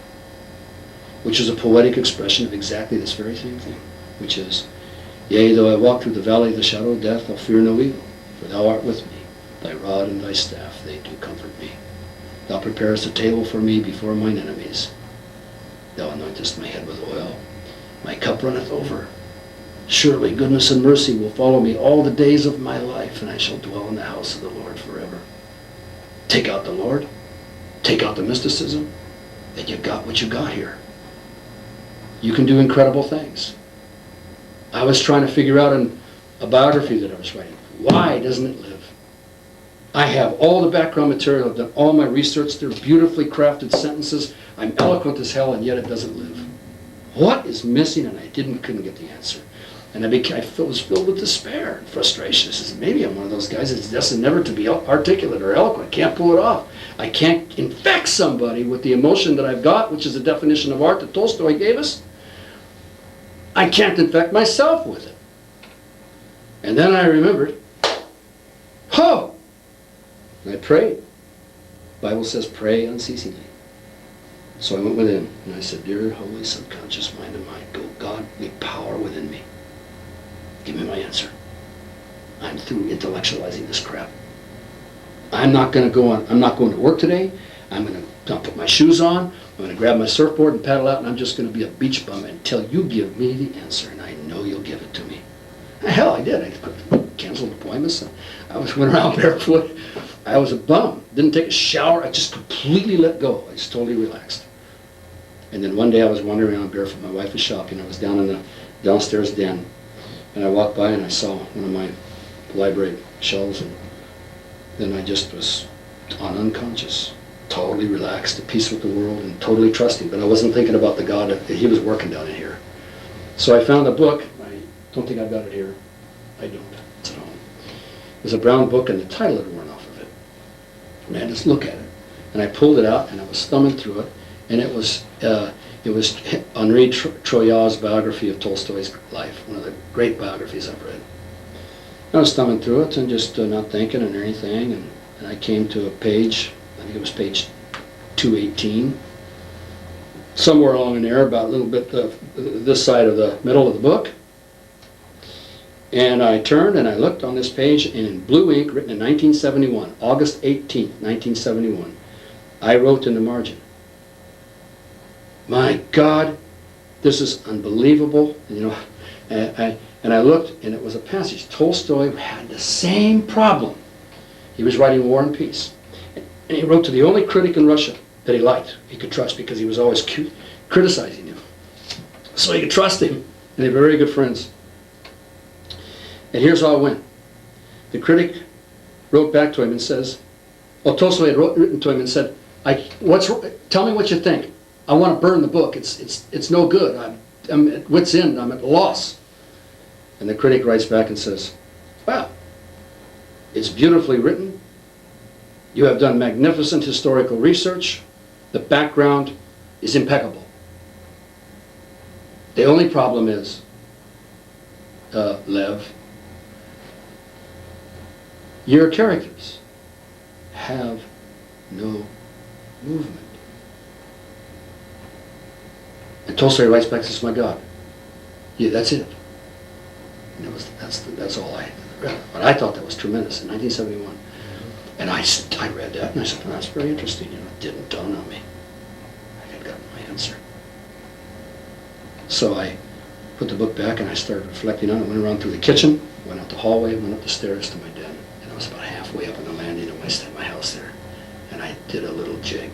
which is a poetic expression of exactly this very same thing, which is, yea, though I walk through the valley of the shadow of death, I'll fear no evil, for thou art with me. Thy rod and thy staff, they do comfort me. Thou preparest a table for me before mine enemies. Thou anointest my head with oil. My cup runneth over. Surely goodness and mercy will follow me all the days of my life, and I shall dwell in the house of the Lord forever. Take out the Lord, take out the mysticism, and you got what you got here. You can do incredible things. I was trying to figure out in a biography that I was writing, why doesn't it live? I have all the background material, I've done all my research, they're beautifully crafted sentences, I'm eloquent as hell, and yet it doesn't live. What is missing? And I couldn't get the answer. And I was filled with despair and frustration. I says, maybe I'm one of those guys that's destined never to be articulate or eloquent. Can't pull it off. I can't infect somebody with the emotion that I've got, which is the definition of art that Tolstoy gave us. I can't infect myself with it. And then I remembered, oh! And I prayed. The Bible says pray unceasingly. So I went within and I said, dear holy subconscious mind of mine, go God, be power within me. Give me my answer. I'm through intellectualizing this crap. I'm not going to work today. I'm going to put my shoes on. I'm going to grab my surfboard and paddle out, and I'm just going to be a beach bum until you give me the answer, and I know you'll give it to me. Hell, I did. I canceled appointments. I went around barefoot. I was a bum. Didn't take a shower. I just completely let go. I just totally relaxed. And then one day I was wandering around barefoot. My wife was shopping. I was down in the downstairs den. And I walked by and I saw one of my library shelves. And then I just was unconscious. Totally relaxed, at peace with the world, and totally trusting. But I wasn't thinking about the God that He was working down in here. So I found a book. I don't think I've got it here. I don't. It's at home. It was a brown book and the title had worn off of it. And I just look at it. And I pulled it out and I was thumbing through it. And it was Henri Troyat's biography of Tolstoy's life, one of the great biographies I've read. I was thumbing through it and just not thinking or anything, and I came to a page, I think it was page 218, somewhere along in there, about a little bit this side of the middle of the book. And I turned and I looked on this page, and in blue ink, written in 1971, August 18th, 1971, I wrote in the margin, my God, this is unbelievable, you know. And I looked, and it was a passage. Tolstoy had the same problem. He was writing War and Peace. And he wrote to the only critic in Russia that he liked, he could trust, because he was always criticizing him. So he could trust him, and they were very good friends. And here's how it went. The critic wrote back to him and says, Tolstoy had written to him and said, tell me what you think. I want to burn the book. It's no good. I'm at wit's end. I'm at a loss. And the critic writes back and says, well, it's beautifully written. You have done magnificent historical research. The background is impeccable. The only problem is, Lev, your characters have no movement. And Tolstoy writes back and says, my God, yeah, that's it. And that's all I read. But I thought that was tremendous in 1971. And I read that and I said, well, that's very interesting. You know, it didn't dawn on me. I had gotten my answer. So I put the book back and I started reflecting on it. Went around through the kitchen, went out the hallway, went up the stairs to my den. And I was about halfway up on the landing of my house there. And I did a little jig.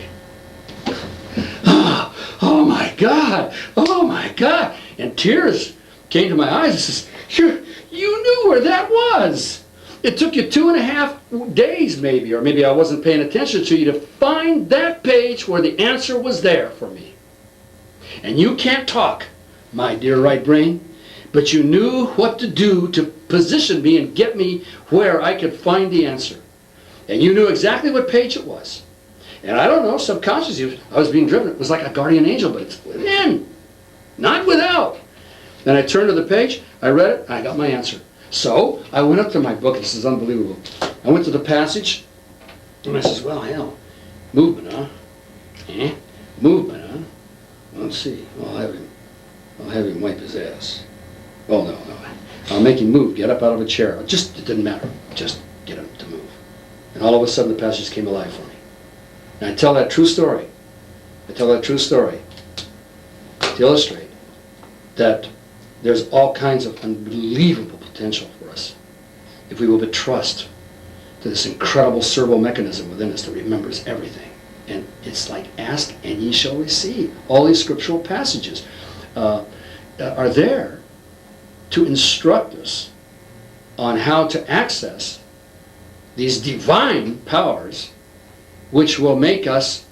Oh my God! Oh my God! And tears came to my eyes. I says, you knew where that was. It took you 2.5 days maybe, or maybe I wasn't paying attention to you, to find that page where the answer was there for me. And you can't talk, my dear right brain, but you knew what to do to position me and get me where I could find the answer. And you knew exactly what page it was. And I don't know, subconsciously, I was being driven. It was like a guardian angel, but it's within, not without. Then I turned to the page, I read it, and I got my answer. So I went up to my book. This is unbelievable. I went to the passage, and I says, well, hell, movement, huh? Movement, huh? Let's see. I'll have him wipe his ass. Oh, no. I'll make him move. Get up out of a chair. It didn't matter. Just get him to move. And all of a sudden, the passage came alive for me. And I tell that true story. To illustrate that there's all kinds of unbelievable potential for us if we will but trust to this incredible servo mechanism within us that remembers everything. And it's like, ask and ye shall receive. All these scriptural passages are there to instruct us on how to access these divine powers which will make us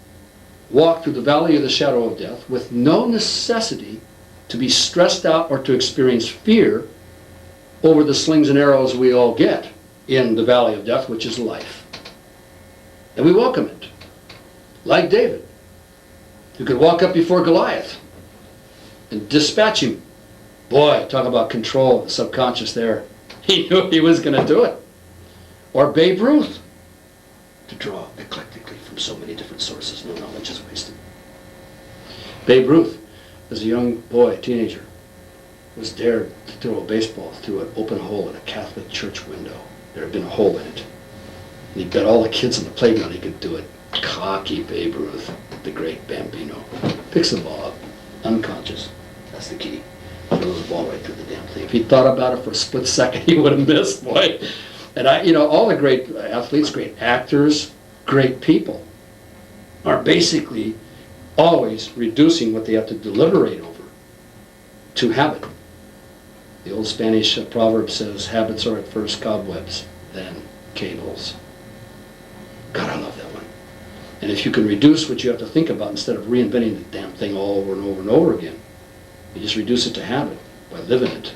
walk through the valley of the shadow of death with no necessity to be stressed out or to experience fear over the slings and arrows we all get in the valley of death, which is life. And we welcome it. Like David, who could walk up before Goliath and dispatch him. Boy, talk about control of the subconscious there. He knew he was going to do it. Or Babe Ruth, to draw eclectically from so many different sources. No knowledge is wasted. Babe Ruth, as a young boy, a teenager, was dared to throw a baseball through an open hole in a Catholic church window. There had been a hole in it. And he bet all the kids on the playground he could do it. Cocky Babe Ruth, the great Bambino. Picks the ball up, unconscious. That's the key. Throws the ball right through the damn thing. If he'd thought about it for a split second, he would have missed, boy. And all the great athletes, great actors, great people are basically always reducing what they have to deliberate over to habit. The old Spanish proverb says, habits are at first cobwebs, then cables. God, I love that one. And if you can reduce what you have to think about instead of reinventing the damn thing all over and over and over again, you just reduce it to habit by living it.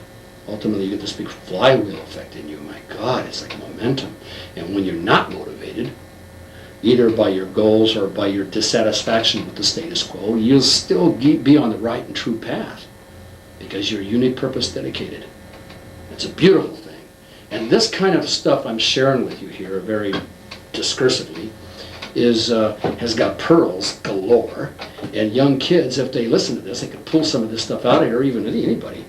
Ultimately, you get this big flywheel effect in you. My God, it's like momentum. And when you're not motivated, either by your goals or by your dissatisfaction with the status quo, you'll still be on the right and true path because you're unipurpose dedicated. It's a beautiful thing. And this kind of stuff I'm sharing with you here very discursively has got pearls galore. And young kids, if they listen to this, they can pull some of this stuff out of here, even anybody.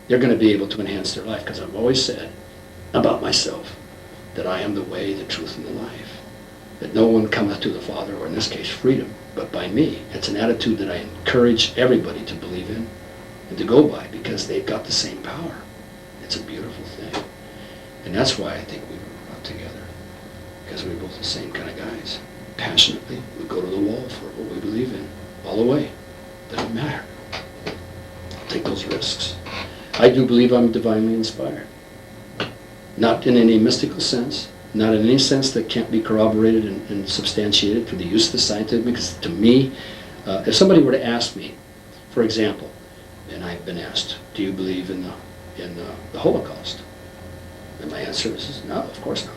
They're going to be able to enhance their life, because I've always said about myself that I am the way, the truth, and the life. That no one cometh to the Father, or in this case freedom, but by me. It's an attitude that I encourage everybody to believe in. and to go by because they've got the same power. It's a beautiful thing. And that's why I think we were brought together, because we're both the same kind of guys. Passionately, we go to the wall for what we believe in, all the way. Doesn't matter. Take those risks. I do believe I'm divinely inspired. Not in any mystical sense, not in any sense that can't be corroborated and substantiated for the use of the scientific, because to me, if somebody were to ask me, for example, and I've been asked, do you believe in the Holocaust? And my answer is no, of course not.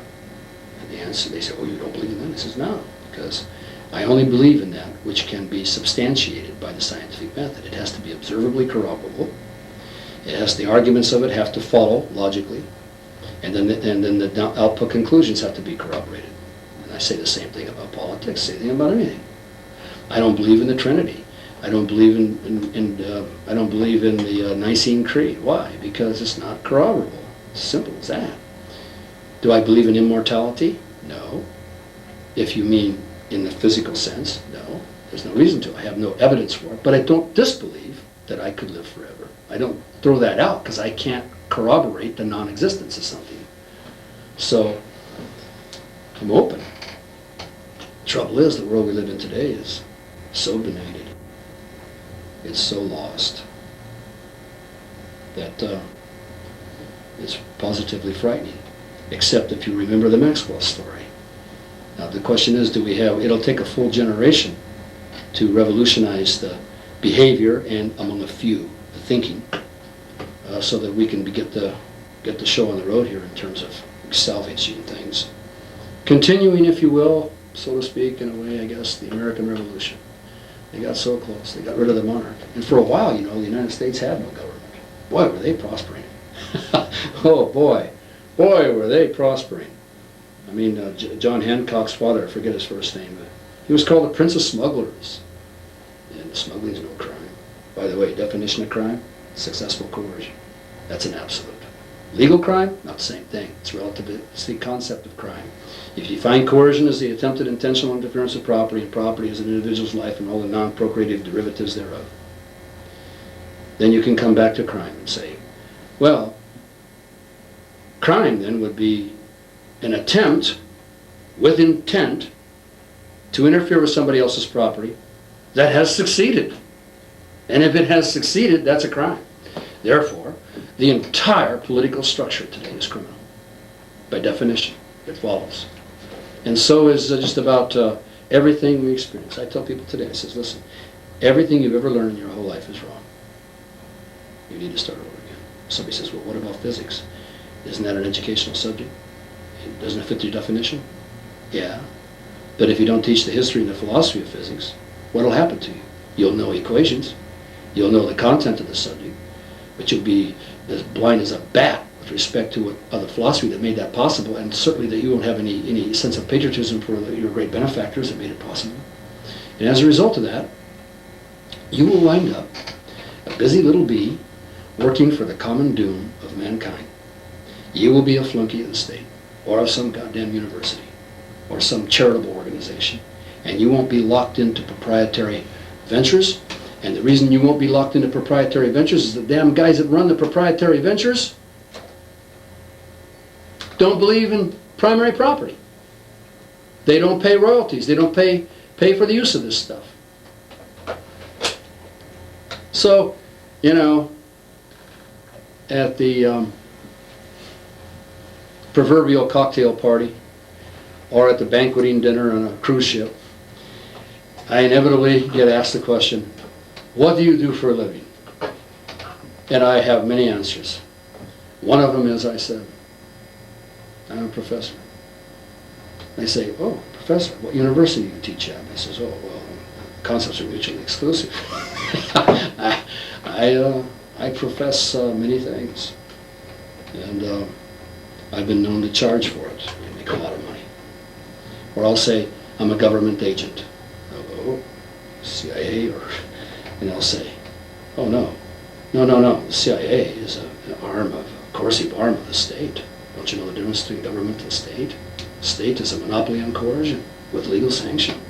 And the answer, they say, oh, you don't believe in that? I says, no, because I only believe in that which can be substantiated by the scientific method. It has to be observably corroborable. The arguments of it have to follow logically, and then the output conclusions have to be corroborated. And I say the same thing about politics, say the same thing about anything. I don't believe in the Trinity. I don't believe I don't believe in the Nicene Creed. Why? Because it's not corroborable. It's simple as that. Do I believe in immortality? No. If you mean in the physical sense, no. There's no reason to. I have no evidence for it. But I don't disbelieve that I could live forever. I don't throw that out because I can't corroborate the non-existence of something. So I'm open. Trouble is, the world we live in today is so benighted. It's so lost that it's positively frightening, except if you remember the Maxwell story. Now the question is, it'll take a full generation to revolutionize the behavior and among a few, the thinking, so that we can get the show on the road here in terms of salvaging things. Continuing, if you will, so to speak, in a way, I guess, the American Revolution. They got so close. They got rid of the monarch. And for a while, the United States had no government. Boy, were they prospering. Oh, boy. Boy, were they prospering. I mean, John Hancock's father, I forget his first name, but he was called the Prince of Smugglers. And smuggling is no crime. By the way, definition of crime, successful coercion. That's an absolute. Legal crime, not the same thing. It's relative. It's the concept of crime. If you find coercion as the attempted intentional interference of property, and property as an individual's life and all the non-procreative derivatives thereof, then you can come back to crime and say, well, crime then would be an attempt with intent to interfere with somebody else's property that has succeeded. And if it has succeeded, that's a crime. Therefore, the entire political structure today is criminal. By definition, it follows. And so is just about everything we experience. I tell people today, I says, listen, everything you've ever learned in your whole life is wrong. You need to start over again. Somebody says, well, what about physics? Isn't that an educational subject? Doesn't it fit your definition? Yeah. But if you don't teach the history and the philosophy of physics, what will happen to you? You'll know equations. You'll know the content of the subject. But you'll be as blind as a bat with respect to what other philosophy that made that possible, and certainly that you won't have any sense of patriotism for your great benefactors that made it possible. And as a result of that, you will wind up a busy little bee working for the common doom of mankind. You will be a flunky of the state, or of some goddamn university, or some charitable organization, and you won't be locked into proprietary ventures. And the reason you won't be locked into proprietary ventures is the damn guys that run the proprietary ventures don't believe in primary property. They don't pay royalties. They don't pay for the use of this stuff. So, at the proverbial cocktail party or at the banqueting dinner on a cruise ship, I inevitably get asked the question, what do you do for a living? And I have many answers. One of them is, I said, I'm a professor. They say, oh, professor, what university do you teach at? And I says, oh, well, concepts are mutually exclusive. I profess many things. And I've been known to charge for it. I make a lot of money. Or I'll say, I'm a government agent. Oh, CIA, and they'll say, oh no, the CIA is an arm of, a coercive arm of the state. Don't you know the difference between government and state? State is a monopoly on coercion with legal sanction.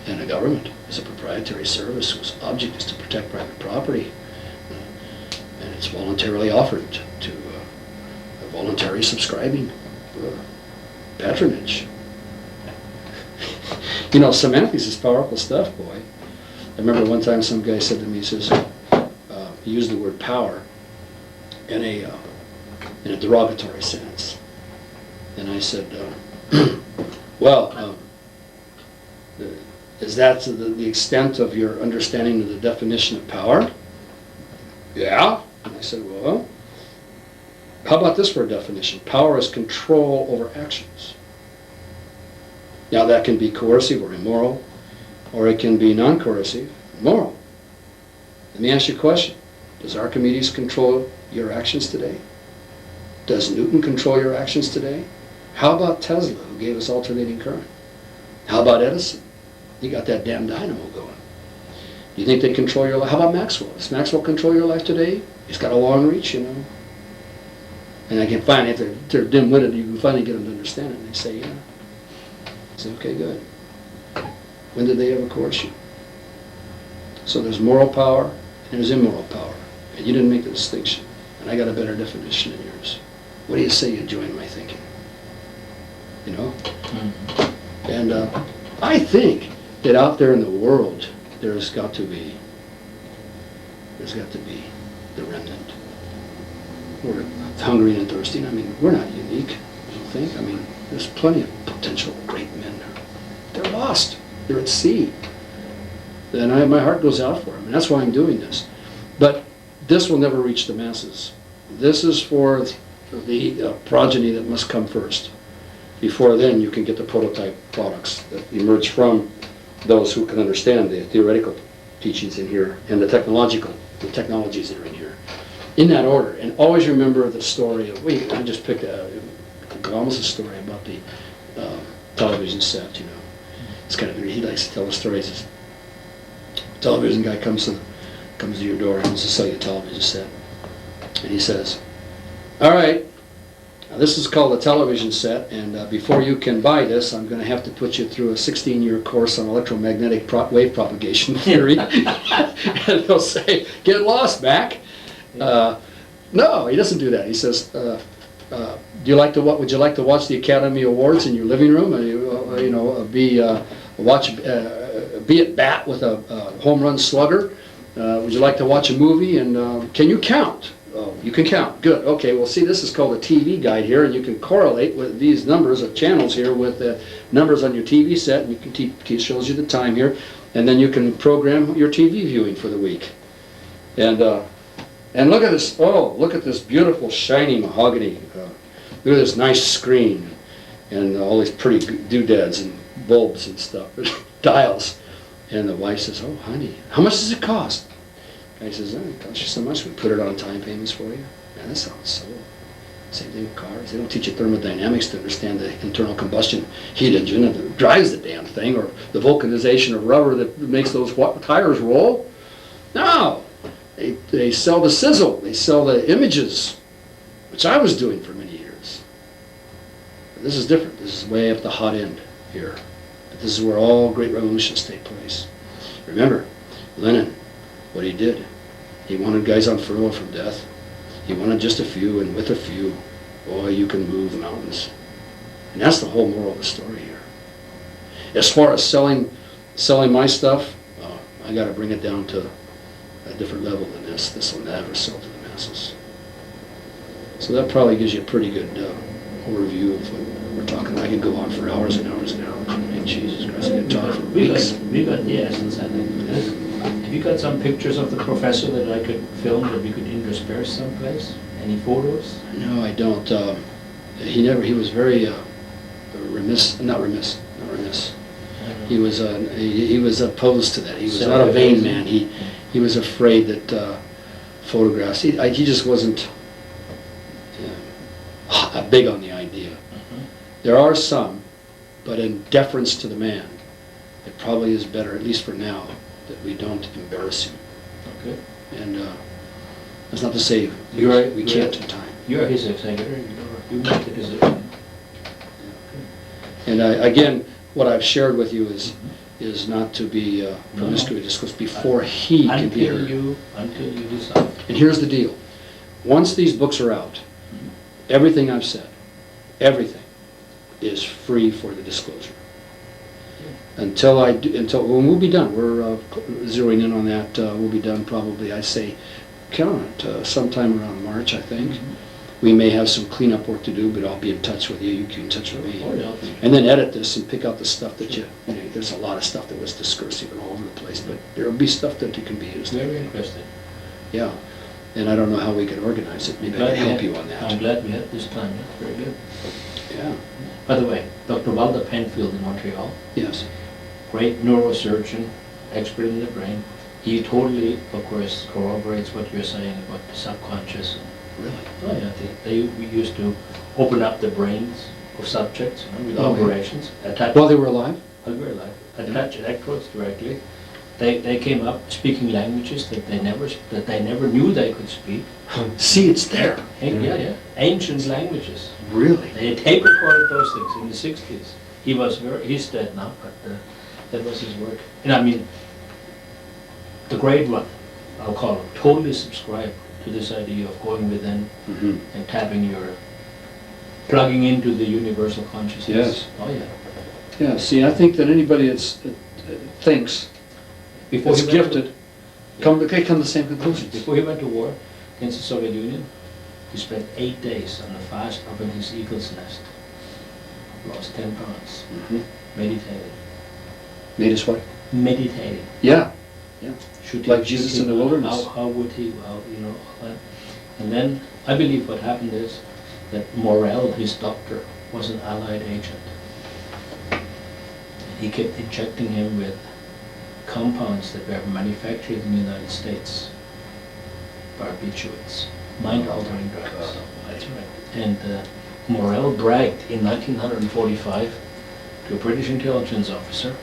And a government is a proprietary service whose object is to protect private property, it's voluntarily offered to a voluntary subscribing patronage. You know, semantics is powerful stuff, boy. I remember one time some guy said to me, he says, he used the word power in a derogatory sense. And I said, well, is that the extent of your understanding of the definition of power? Yeah. And I said, well, how about this for a definition? Power is control over actions. Now that can be coercive or immoral, or it can be non-coercive, moral. Let me ask you a question. Does Archimedes control your actions today? Does Newton control your actions today? How about Tesla, who gave us alternating current? How about Edison? He got that damn dynamo going. Do you think they control your life? How about Maxwell? Does Maxwell control your life today? He's got a long reach, you know. And I can finally, if they're dim-witted, you can finally get them to understand it. And they say, yeah. I say, okay, good. When did they ever coerce you? So there's moral power and there's immoral power. And you didn't make the distinction. And I got a better definition than yours. What do you say you join my thinking? You know? Mm-hmm. And I think that out there in the world, there's got to be the remnant. We're hungry and thirsty. I mean, we're not unique, I don't think. I mean, there's plenty of potential great men. They're lost. They're at sea. And my heart goes out for them, and that's why I'm doing this. But this will never reach the masses. This is for the progeny that must come first. Before then, you can get the prototype products that emerge from those who can understand the theoretical teachings in here and the technologies that are in here. In that order. And always remember the story of, I just picked Galambos' story about the television set, you know. It's kind of, he likes to tell the stories. This television guy comes to your door and wants to sell you a television set. And he says, all right, now this is called a television set, and before you can buy this, I'm going to have to put you through a 16-year course on electromagnetic wave propagation theory. And they'll say, get lost, Mac. No, he doesn't do that. He says, would you like to watch the Academy Awards in your living room? Be at bat with a home run slugger? Would you like to watch a movie? And can you count? Oh, you can count. Good. Okay, well, see, this is called a TV guide here, and you can correlate with these numbers of channels here with the numbers on your TV set, and you can shows you the time here, and then you can program your TV viewing for the week. And look at this. Oh, look at this beautiful, shiny mahogany. Look at this nice screen, and all these pretty doodads and bulbs and stuff, dials. And the wife says, oh, honey, how much does it cost? He says, it costs you so much, we put it on time payments for you. Man, that sounds so. Same thing with cars. They don't teach you thermodynamics to understand the internal combustion heat engine that drives the damn thing, or the vulcanization of rubber that makes those tires roll. No, they sell the sizzle. They sell the images, which I was doing for many years. But this is different. This is way up the hot end here. But this is where all great revolutions take place. Remember, Lenin, what he did. He wanted guys on furlough from death. He wanted just a few, and with a few, boy, you can move mountains. And that's the whole moral of the story here. As far as selling my stuff, I got to bring it down to a different level than this. This will never sell to the masses. So that probably gives you a pretty good overview of what we're talking about. I could go on for hours and hours and hours. I mean, Jesus Christ, I could talk for weeks. We got the essence, I think. Have you got some pictures of the professor that I could film that we could intersperse someplace? Any photos? No, I don't. He was very not remiss. He was opposed to that. He was not a vain man. He was afraid that photographs, he just wasn't big on the idea. There are some, but in deference to the man, it probably is better, at least for now, that we don't embarrass him. Okay. And that's not to say we can't in time. You're his executor. You make the decision. And again, what I've shared with you is not to be promiscuous before he can be heard. Until you decide. And here's the deal. once these books are out, everything I've said, everything is free for the disclosure. Until when we'll be done, we're zeroing in on that, we'll be done probably, I say, count it, sometime around March, I think. We may have some cleanup work to do, but I'll be in touch with you, you can in touch with me. Oh, yeah. And then edit this and pick out the stuff that you know, there's a lot of stuff that was discursive and all over the place, but there'll be stuff that can be used. Very interesting. Yeah, and I don't know how we can organize it, maybe I can help you on that. I'm glad we had this time, yeah, very good. Yeah, By the way, Dr. Walter Penfield in Montreal, yes, great neurosurgeon, expert in the brain. He totally, of course, corroborates what you're saying about the subconscious. really. Oh yeah, we used to open up the brains of subjects, you know, with Oh, yeah. operations, attach, While they were alive? very live, attach electrodes directly. They came up speaking languages that they never knew they could speak. See, it's there. Yeah, ancient languages. Really? They tape recorded those things in the 60s. He's dead now, but that was his work. And I mean, the great one, I'll call him, totally subscribed to this idea of going within Mm-hmm. and plugging into the universal consciousness. Yes. Oh yeah. Yeah, see, I think that anybody that thinks Before it's he went gifted, they come to the same conclusions. Before he went to war against the Soviet Union, he spent 8 days on a fast up in his eagle's nest. Lost 10 pounds. Mm-hmm. Meditating. Made us what? Meditating. Yeah, yeah. Should Like he- Jesus should in the he- wilderness. How would he, you know, all that. And then I believe what happened is that Morel, his doctor, was an Allied agent. And he kept injecting him with compounds that were manufactured in the United States, barbiturates, mind-altering drugs. That's right. And Morel bragged in 1945 to a British intelligence officer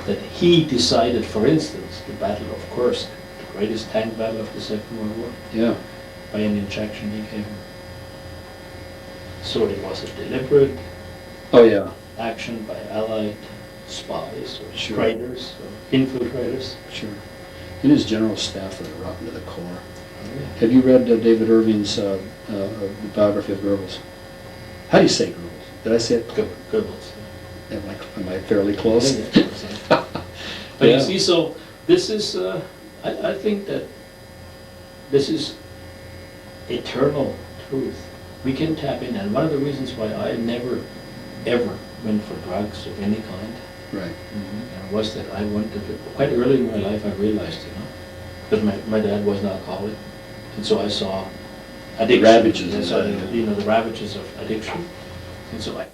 that he decided, for instance, the Battle of Kursk, the greatest tank battle of the Second World War, Yeah. by an injection he gave him. So it was a deliberate Oh, yeah. action by Allied spies or Sure. traitors or infiltrators. Sure. And his general staff are rotten to the core. Have you read David Irving's biography of Goebbels? How do you say Goebbels? Did I say it? Goebbels. Am I fairly close? But Yeah. you see, so this is, I think that this is eternal truth. We can tap in, and one of the reasons why I never, ever went for drugs of any kind Right. was that I wanted to, quite early in my life I realized, you know, because my dad was an alcoholic, and so I saw addiction. Ravages and of so, that, yeah. you know, the ravages of addiction, and so I